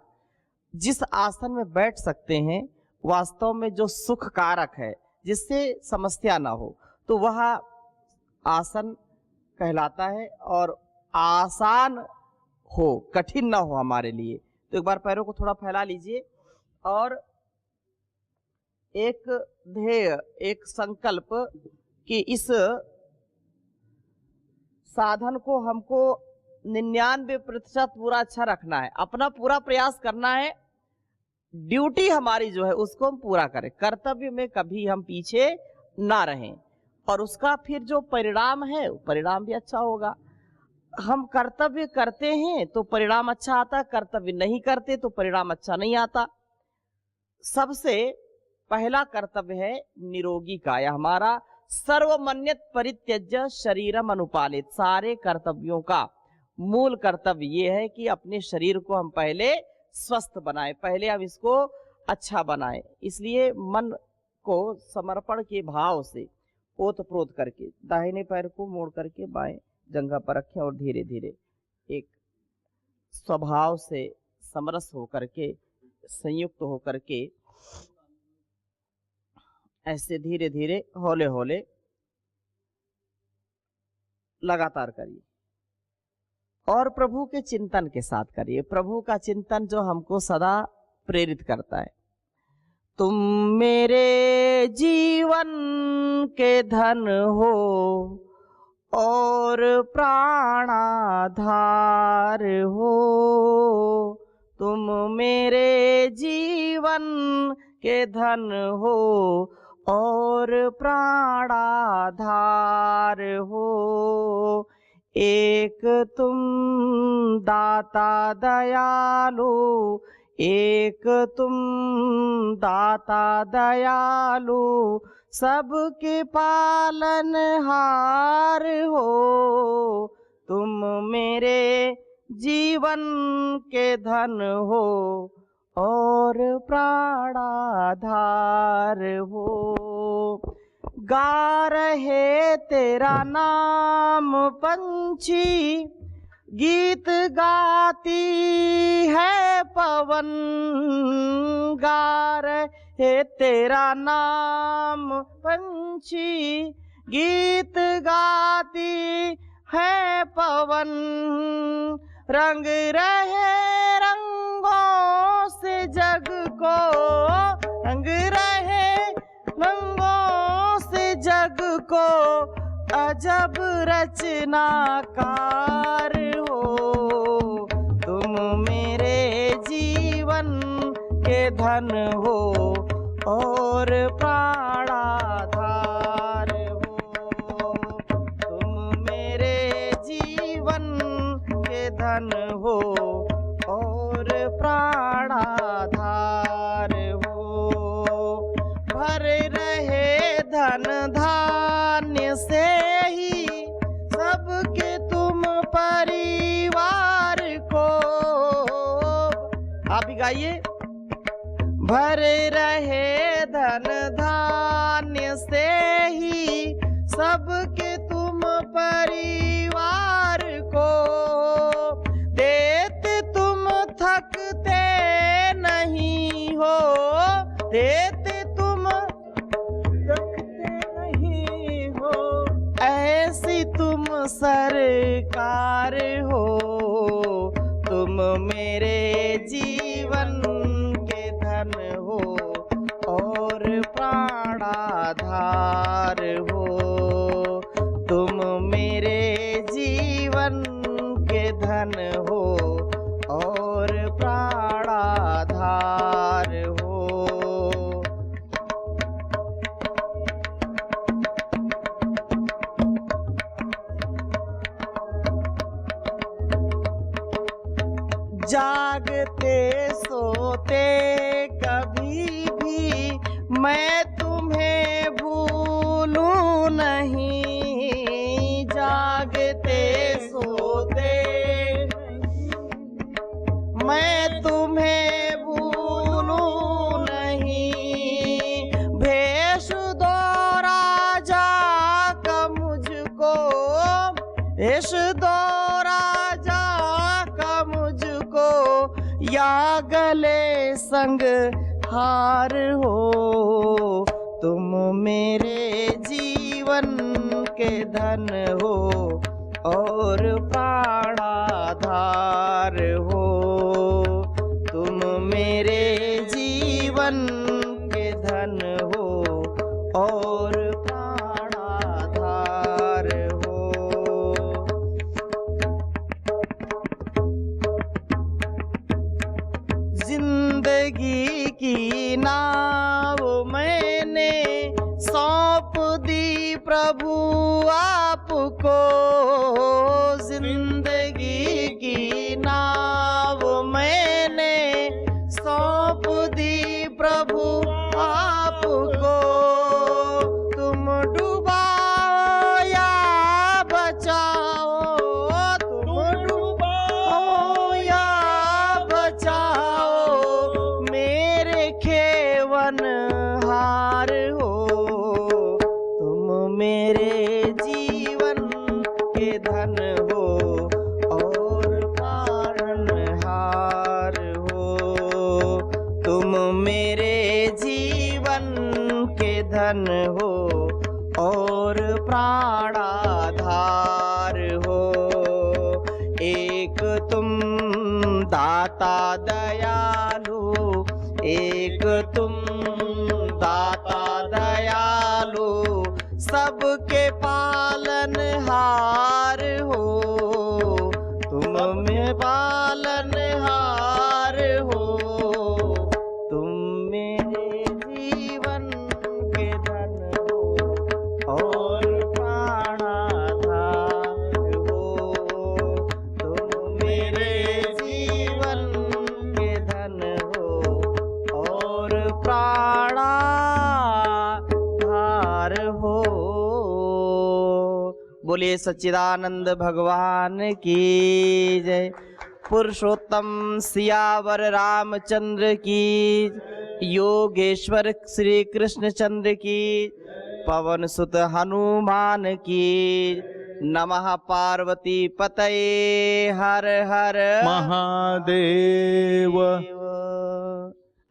जिस आसन में बैठ सकते हैं, वास्तव में जो सुख कारक है, जिससे समस्या ना हो, तो वह आसन कहलाता है और आसान हो, कठिन ना हो हमारे लिए। तो एक बार पैरों को थोड़ा फैला लीजिए और एक ध्येय, एक संकल्प कि इस साधन को हमको 99% पूरा अच्छा रखना है, अपना पूरा प्रयास करना है। ड्यूटी हमारी जो है उसको हम पूरा करें, कर्तव्य में कभी हम पीछे ना रहें, और उसका फिर जो परिणाम है परिणाम भी अच्छा होगा। हम कर्तव्य करते हैं तो परिणाम अच्छा आता, कर्तव्य नहीं करते तो परिणाम अच्छा नहीं आता। सबसे पहला कर्तव्य है निरोगी काया, हमारा सर्वमन्यत परित्यज्य शरीरम अनुपालित। सारे कर्तव्यों का मूल कर्तव्य ये है कि अपने शरीर को हम पहले स्वस्थ बनाएं, पहले हम इसको अच्छा बनाएं। इसलिए मन को समर्पण के भाव से ओतप्रोत करके दाहिने पैर को मोड़ करके बाएं जंघा पर रखें और धीरे धीरे एक स्वभाव से समरस होकर के, संयुक्त होकर के ऐसे धीरे धीरे हौले हौले लगातार करिए और प्रभु के चिंतन के साथ करिए। प्रभु का चिंतन जो हमको सदा प्रेरित करता है। तुम मेरे जीवन के धन हो और प्राणाधार हो, तुम मेरे जीवन के धन हो और प्राणाधार हो। एक तुम दाता दयालु, एक तुम दाता दयालु, सबके पालनहार हो। तुम मेरे जीवन के धन हो और प्राणाधार हो। गा रहे तेरा नाम पंछी, गीत गाती है पवन। गा रहे तेरा नाम पंछी, गीत गाती है पवन। रंग रहे रंगों से जग को, रंग रहे रंगों से जग को, अजब रचनाकार हो। तुम मेरे जीवन के धन हो और प्राणाधार हो। तुम मेरे जीवन के धन हो और प्राणाधार हो। भर रहे धन धान्य से ही सबके तुम परिवार को। आप भी गाइए। भर रहे धन धान्य से ही सबके तुम परिवार को। देते तुम थकते नहीं हो, देते तुम थकते नहीं हो। ऐसी तुम सरकार हो। तुम मेरे जीवन के धन हो और प्राणाधार हो। तुम मेरे जीवन के धन हो और प्राणाधार हो। जागते सोते कभी भी मैं तुम्हें भूलूं नहीं। जागते सोते मैं तुम्हें भूलूं नहीं। भेष दो राजा का मुझको, भेष दो राजा का मुझको, या गले संग हार हो। तुम मेरे जीवन के धन हो और प्राणाधार हो। तुम मेरे जीवन के धन हो और प्राणाधार हो। जिंदगी की नाव मैंने सौंप दी प्रभु आपको। जिंदगी की नाव मैंने सौंप दी प्रभु आपको। तुम डुबाओ या बचाओ, तुम डुबाओ या बचाओ, मेरे खेवन हार हो। तुम मेरे जीवन के धन हो और प्राणहार हो। तुम मेरे जीवन के धन हो और प्राणाधार हो। एक तुम दाता दयालु, एक तुम दाता दयालु, सबके पालनहार हो। तुम में पालनहार हो। तुम मेरे जीवन के धन हो और प्राणाधार हो। तुम मेरे जीवन के धन हो और प्राणाधार हो। बोलिए सच्चिदानंद भगवान की जय। पुरुषोत्तम सियावर रामचंद्र की, योगेश्वर श्री कृष्णचंद्र की, पवन सुत हनुमान की। नमः पार्वती पतये हर हर महादेव।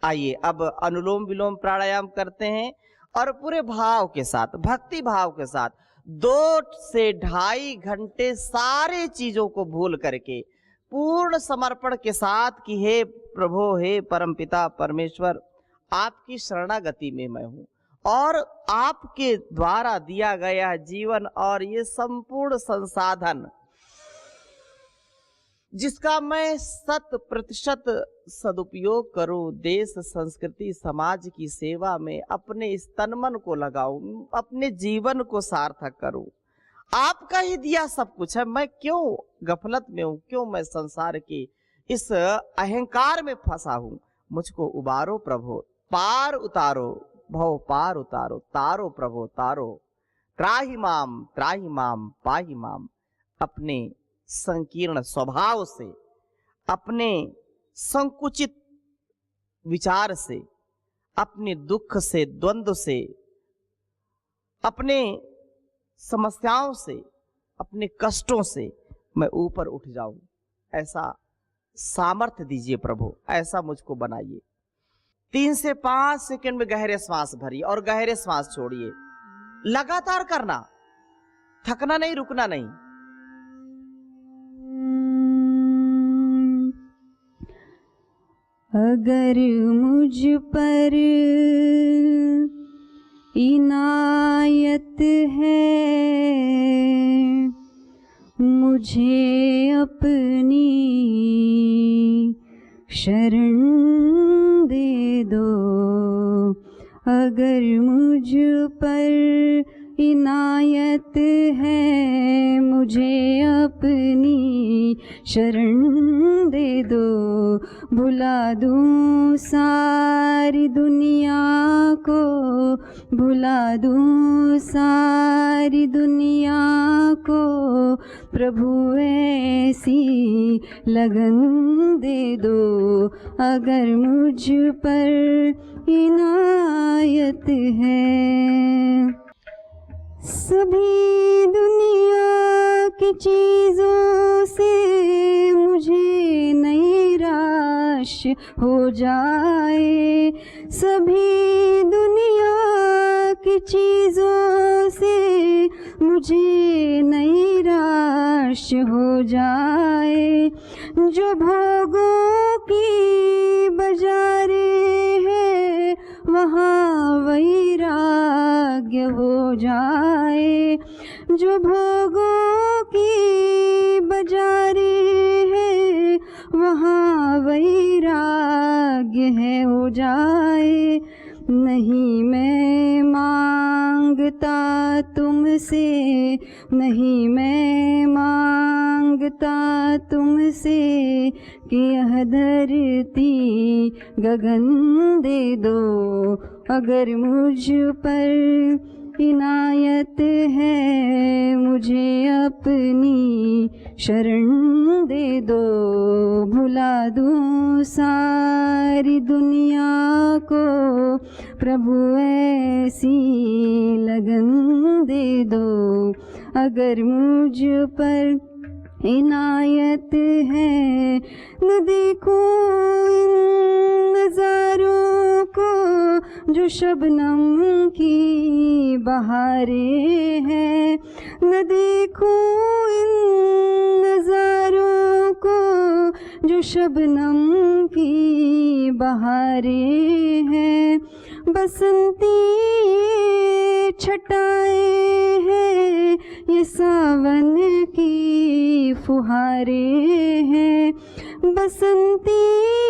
आइए अब अनुलोम विलोम प्राणायाम करते हैं और पूरे भाव के साथ, भक्ति भाव के साथ 2 से 2.5 घंटे सारे चीजों को भूल करके पूर्ण समर्पण के साथ कि हे प्रभु, हे परमपिता परमेश्वर, आपकी शरणागति में मैं हूँ और आपके द्वारा दिया गया जीवन और ये संपूर्ण संसाधन जिसका मैं 100% सदुपयोग करूं, देश संस्कृति समाज की सेवा में अपने इस तन मन को लगाऊं, अपने जीवन को सार्थक करूं। आपका ही दिया सब कुछ है। मैं क्यों गफलत में हूं, क्यों मैं संसार के इस अहंकार में फंसा हूं। मुझको उबारो प्रभु, पार उतारो, भव पार उतारो, तारो प्रभु तारो। त्राहि माम पाहि माम। अपने संकीर्ण स्वभाव से, अपने संकुचित विचार से, अपने दुख से, द्वंद्व से, अपने समस्याओं से, अपने कष्टों से मैं ऊपर उठ जाऊं। ऐसा सामर्थ्य दीजिए प्रभु, ऐसा मुझको बनाइए। 3 से 5 सेकंड में गहरे श्वास भरिए और गहरे श्वास छोड़िए। लगातार करना, थकना नहीं, रुकना नहीं। अगर मुझ पर इनायत है, मुझे अपनी शरण दे दो। अगर मुझ पर इनायत है, मुझे अपनी शरण दे दो। भुला दूँ सारी दुनिया को, भुला दूँ सारी दुनिया को, प्रभु ऐसी लगन दे दो। अगर मुझ पर इनायत है, सभी दुनिया की चीज़ों से मुझे नैराश हो जाए। सभी दुनिया की चीज़ों से मुझे नैराश हो जाए। जो भोगों की बाज़ारें हैं वहाँ वैराग्य हो जाए। जो भोगों की बाज़ारें हैं वहाँ वैराग्य है हो जाए। नहीं मैं मांगता तुमसे, नहीं मैं मांगता तुमसे कि यह धरती गगन दे दो। अगर मुझ पर इनायत है, मुझे अपनी शरण दे दो। भुला दूँ सारी दुनिया को, प्रभु ऐसी लगन दे दो। अगर मुझ पर इनायत है, न देखो इन नज़ारों को जो शबनम की बहारें हैं। न देखो इन नज़ारों को जो शबनम की बहारें हैं। बसंती ये छटाएं हैं, ये सावन की फुहारें हैं। बसंती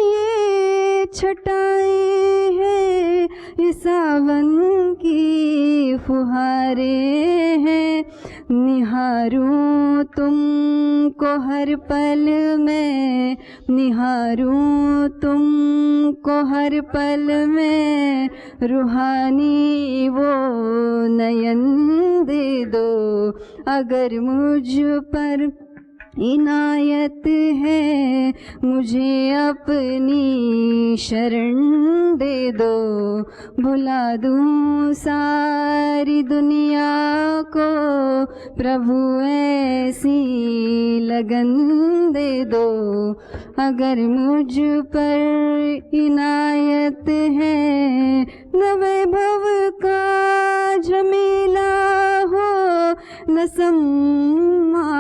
ये छटाएं हैं, ये सावन की फुहारें हैं। निहारूं तुमको हर पल में, निहारूं तुमको हर पल में, रूहानी वो नयन दे दो। अगर मुझ पर इनायत है, मुझे अपनी शरण दे दो। भुला दूँ सारी दुनिया को, प्रभु ऐसी लगन दे दो। अगर मुझ पर इनायत है, न वैभव का झमेला हो, न सम्मान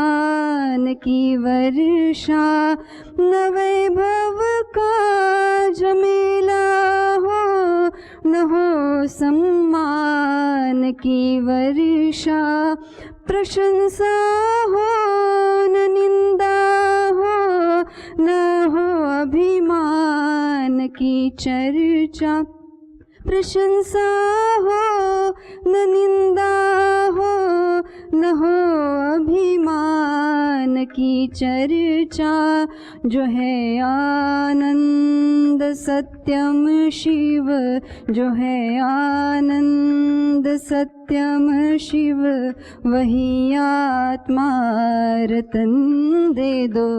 की वर्षा, न वैभव का झमेला हो, न हो सम्मान की वर्षा। प्रशंसा हो न निंदा हो, न हो अभिमान की चर्चा। प्रशंसा हो न निंदा हो, न हो अभिमान की चर्चा। जो है आनंद सत्यम शिव, जो है आनंद सत्यम शिव, वही आत्मा रतन दे दो।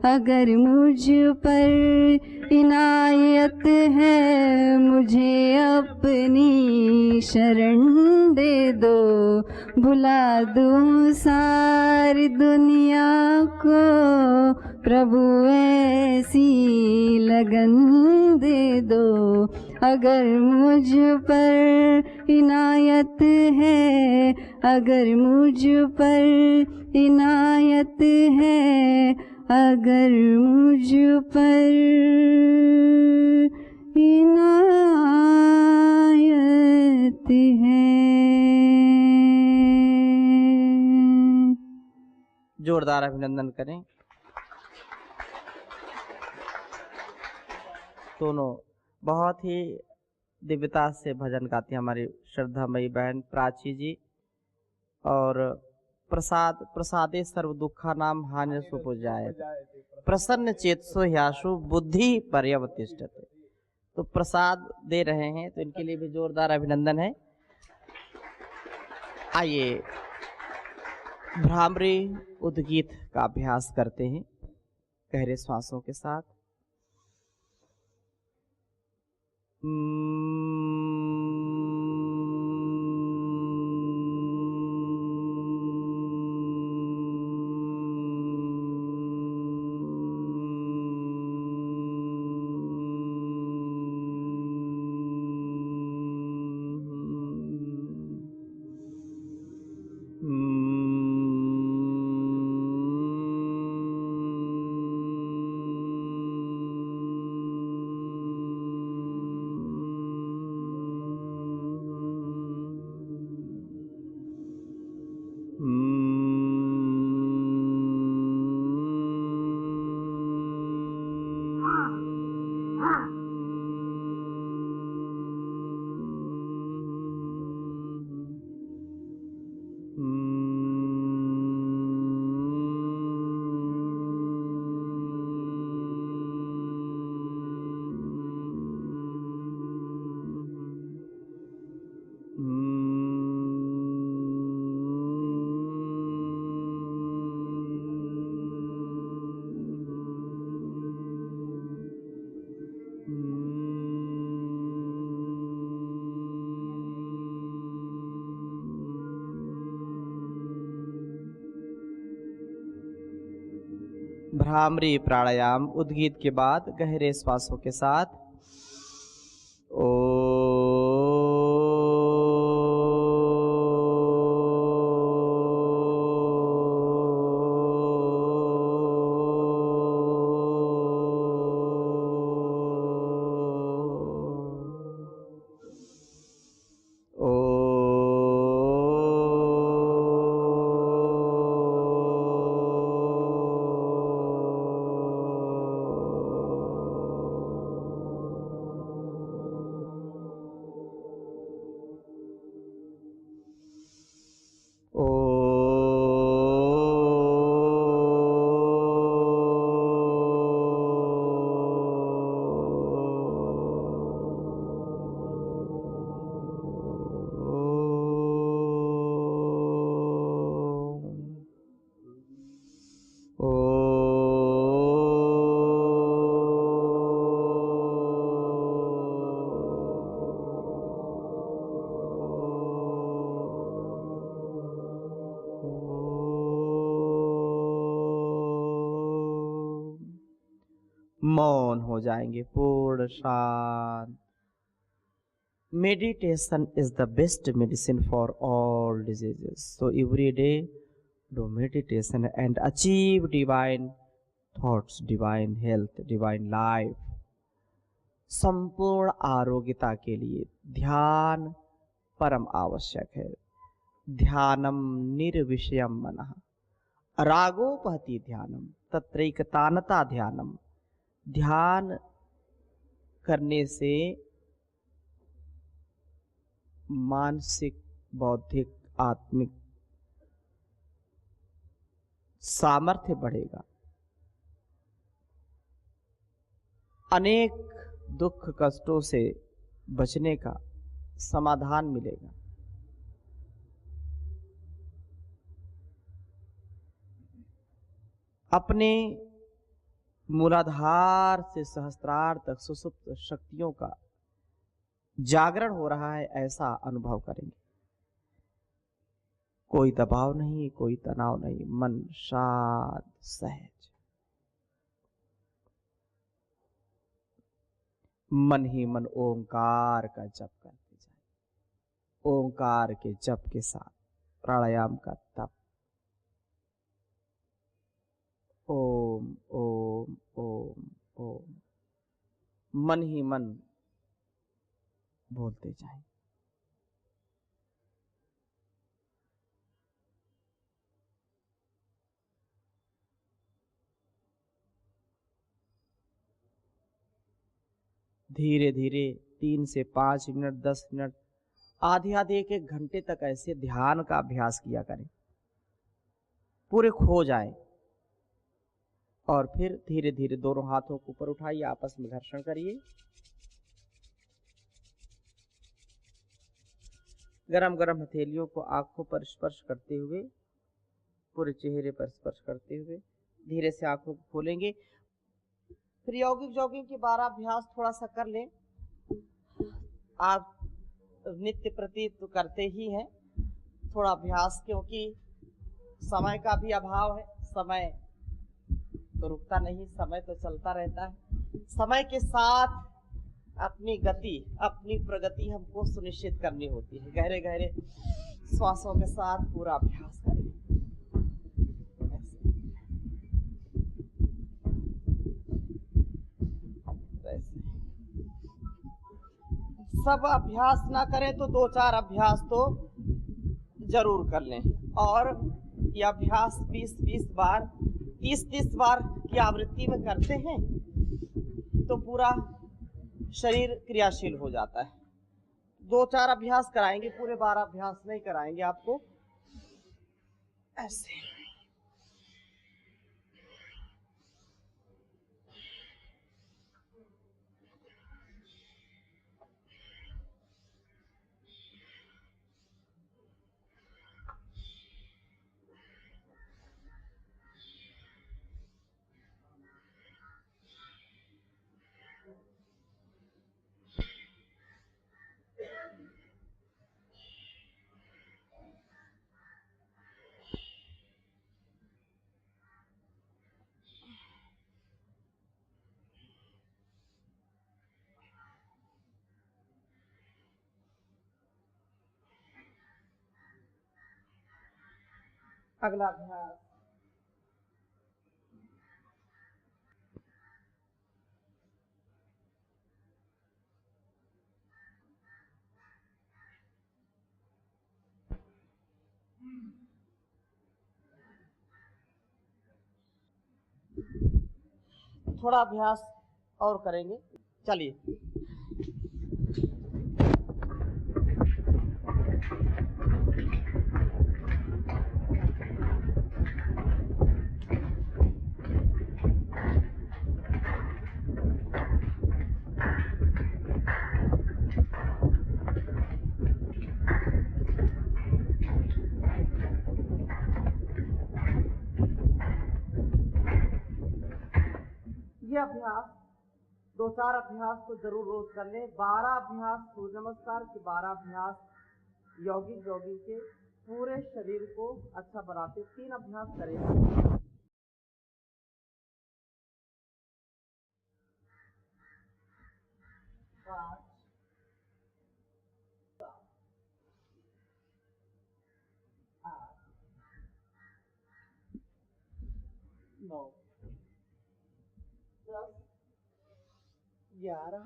अगर मुझ पर इनायत है, मुझे अपनी शरण दे दो। भुला दूँ सारी दुनिया को, प्रभु ऐसी लगन दे दो। अगर मुझ पर इनायत है, अगर मुझ पर इनायत है, अगर मुझ पर इनायत है। जोरदार अभिनंदन करें दोनों। बहुत ही दिव्यता से भजन गाती हैं हमारी श्रद्धामयी बहन प्राची जी, और प्रसाद प्रसादे सर्व दुखा नाम हानि सुपुजाय प्रसन्न चेतसो ह्याशु बुद्धि पर्यवतिष्ठते। तो प्रसाद दे रहे हैं तो इनके लिए भी जोरदार अभिनंदन है। आइए भ्रामरी उद्गीत का अभ्यास करते हैं गहरे श्वासों के साथ। भ्रामरी प्राणायाम उद्गीत के बाद गहरे श्वासों के साथ मौन हो जाएंगे, पूर्ण शांत। Meditation is the best medicine for all diseases. So every day do meditation and achieve divine thoughts, divine health, divine life. संपूर्ण आरोग्यता के लिए ध्यान परम आवश्यक है। ध्यानम निर्विषयम मनः रागोपहति ध्यानम तत्रैकतानता ध्यानम। ध्यान करने से मानसिक, बौद्धिक, आत्मिक सामर्थ्य बढ़ेगा, अनेक दुख कष्टों से बचने का समाधान मिलेगा। अपने मूलाधार से सहस्त्रार तक सुसुप्त शक्तियों का जागरण हो रहा है, ऐसा अनुभव करेंगे। कोई दबाव नहीं, कोई तनाव नहीं, मन शांत सहज। मन ही मन ओंकार का जप करते जाए। ओंकार के जप के साथ प्राणायाम का तप। ओम ओम ओम ओम, मन ही मन बोलते जाएं। धीरे धीरे 3 से 5 मिनट, 10 मिनट, आधे आधे 1-1 घंटे तक ऐसे ध्यान का अभ्यास किया करें। पूरे खो जाएं। और फिर धीरे धीरे दोनों हाथों को ऊपर उठाइए, आपस में घर्षण करिए। गरम गरम हथेलियों को आंखों पर स्पर्श करते हुए, पूरे चेहरे पर स्पर्श करते हुए धीरे से आंखों को खोलेंगे। फिर यौगिक जॉगिंग के 12 अभ्यास थोड़ा सा कर लें। आप नित्य प्रति तो करते ही हैं, थोड़ा अभ्यास, क्योंकि समय का भी अभाव है। समय तो रुकता नहीं, समय तो चलता रहता है। समय के साथ अपनी गति, अपनी प्रगति हमको सुनिश्चित करनी होती है। गहरे गहरे श्वासों के साथ पूरा अभ्यास करें। सब अभ्यास ना करें तो 2-4 अभ्यास तो जरूर कर लें। और ये अभ्यास 20-20 बार, 30-30 बार की आवृत्ति में करते हैं तो पूरा शरीर क्रियाशील हो जाता है। 2-4 अभ्यास कराएंगे, पूरे 12 अभ्यास नहीं कराएंगे आपको। ऐसे अगला अभ्यास, थोड़ा अभ्यास और करेंगे। चलिए, ये अभ्यास 2-4 अभ्यास तो जरूर रोज कर लें। 12 अभ्यास सूर्य नमस्कार के, 12 अभ्यास यौगिक जॉगिंग के, पूरे शरीर को अच्छा बनाते। 3 अभ्यास करें। 5, 8, 9, 10, 11,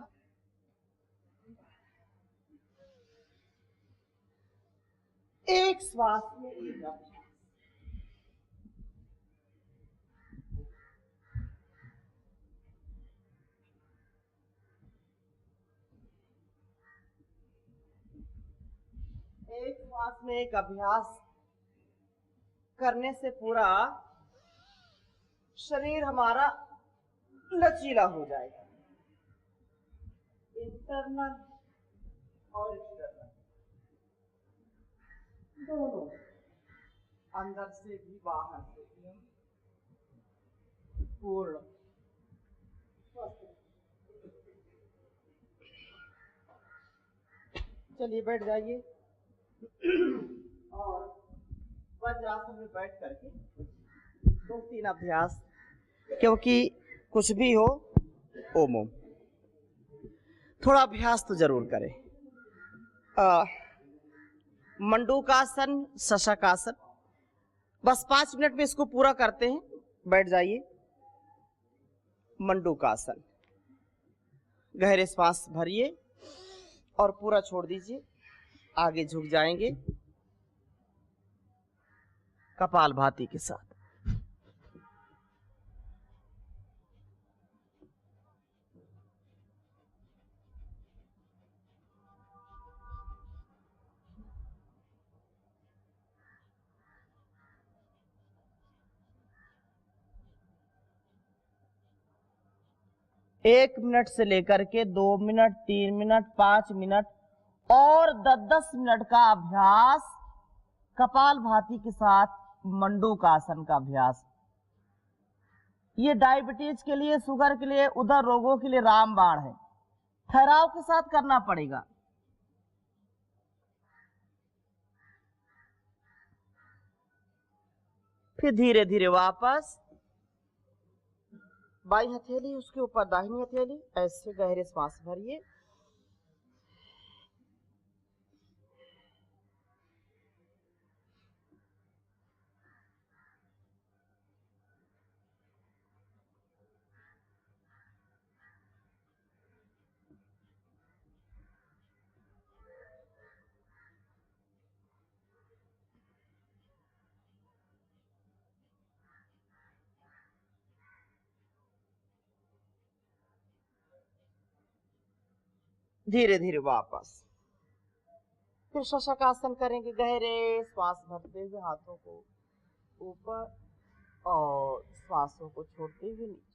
एक श्वास में एक अभ्यास। एक श्वास में एक अभ्यास करने से पूरा शरीर हमारा लचीला हो जाएगा, इंटरनल और एक्सटर्नल दोनों, अंदर से भी बाहर से भी हम पूर्ण स्वस्थ। चलिए बैठ जाइए और वज्रासन में बैठ करके 2-3 अभ्यास, क्योंकि कुछ भी हो ओम ओम, थोड़ा अभ्यास तो जरूर करें। मंडूकासन, शशकासन, बस 5 मिनट में इसको पूरा करते हैं। बैठ जाइए। मंडूकासन, गहरे श्वास भरिए और पूरा छोड़ दीजिए। आगे झुक जाएंगे कपालभाति के साथ। 1 मिनट से लेकर के 2 मिनट, 3 मिनट, 5 मिनट और 10-10 मिनट का अभ्यास कपालभाति के साथ मंडूकासन का अभ्यास। ये डायबिटीज के लिए, शुगर के लिए, उदर रोगों के लिए रामबाण है। ठहराव के साथ करना पड़ेगा। फिर धीरे धीरे वापस बाई हथेली उसके ऊपर दाहिनी हथेली, ऐसे गहरे सांस भरिए। धीरे धीरे वापस फिर शशकासन करेंगे। गहरे श्वास भरते हुए हाथों को ऊपर और श्वासों को छोड़ते हुए नीचे।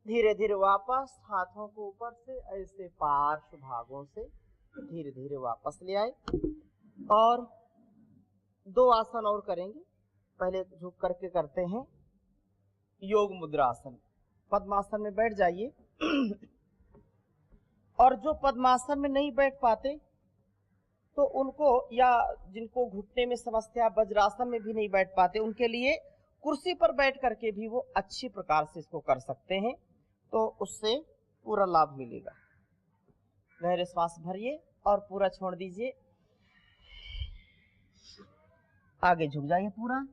धीरे धीरे वापस हाथों को ऊपर से ऐसे पार्श्व भागों से धीरे धीरे वापस ले आए और 2 आसन और करेंगे। पहले झुक करके करते हैं योग मुद्रासन। पद्मासन में बैठ जाइए और जो पद्मासन में नहीं बैठ पाते तो उनको, या जिनको घुटने में समस्या, वज्रासन में भी नहीं बैठ पाते, उनके लिए कुर्सी पर बैठ करके भी वो अच्छी प्रकार से इसको कर सकते हैं, तो उससे पूरा लाभ मिलेगा। गहरे श्वास भरिए और पूरा छोड़ दीजिए। आगे झुक जाइए पूरा।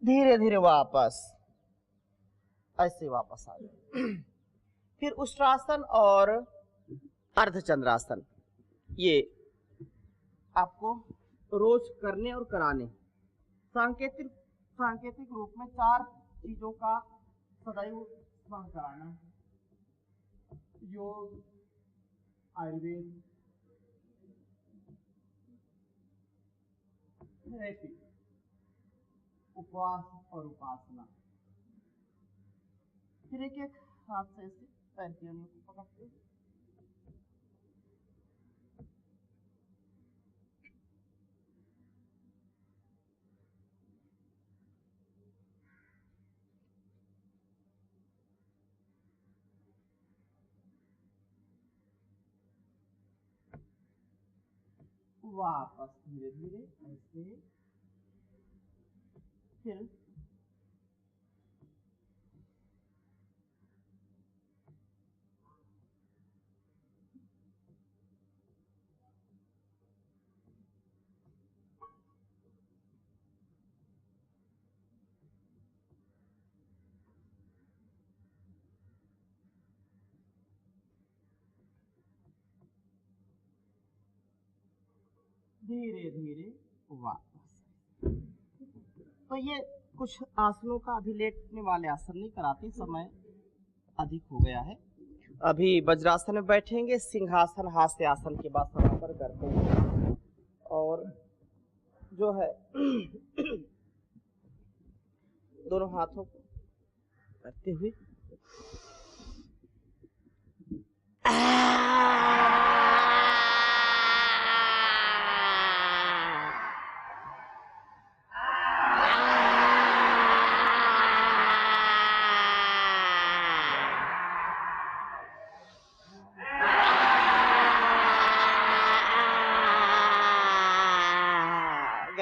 धीरे धीरे वापस ऐसे वापस आ जाए। फिर उष्ट्रासन और अर्धचंद्रासन, ये आपको रोज करने और कराने। सांकेतिक रूप में 4 चीजों का सदैव स्मरण कराना है। योग, आयुर्वेद, थेरेपी, उपवास और उपासना। फिर एक एक हाथ से ऐसे पैर की उंगलियों को पकड़ते हैं। वापस धीरे धीरे ऐसे। फिर धीरे धीरे वापस। तो ये कुछ आसनों का अभी लेटने वाले आसन नहीं कराते, समय अधिक हो गया है। अभी वज्रासन में बैठेंगे, सिंहासन हास्य आसन के बाद समय पर करते हैं। और जो है दोनों हाथों को करते हुए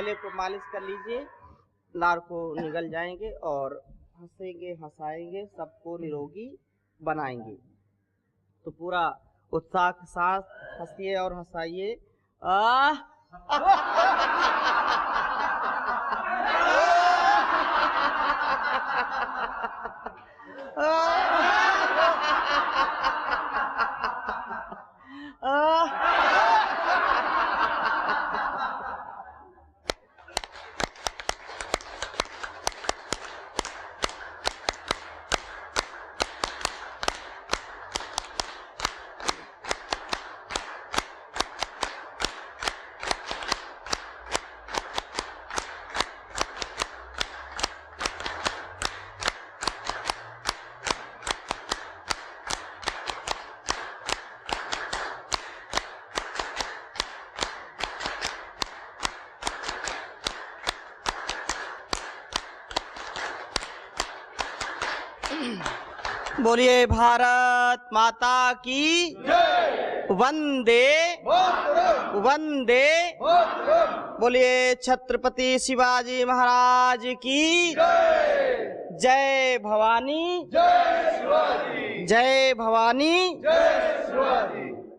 गले को मालिश कर लीजिए, लार को निगल जाएंगे और हंसेंगे हंसाएंगे, सबको निरोगी बनाएंगे। तो पूरा उत्साह के साथ हंसिए और हंसाइए। बोलिए भारत माता की जय। वंदे वंदे। बोलिए छत्रपति शिवाजी महाराज की जय। जय भवानी, जय शिवाजी, जय भवानी, जय शिवाजी।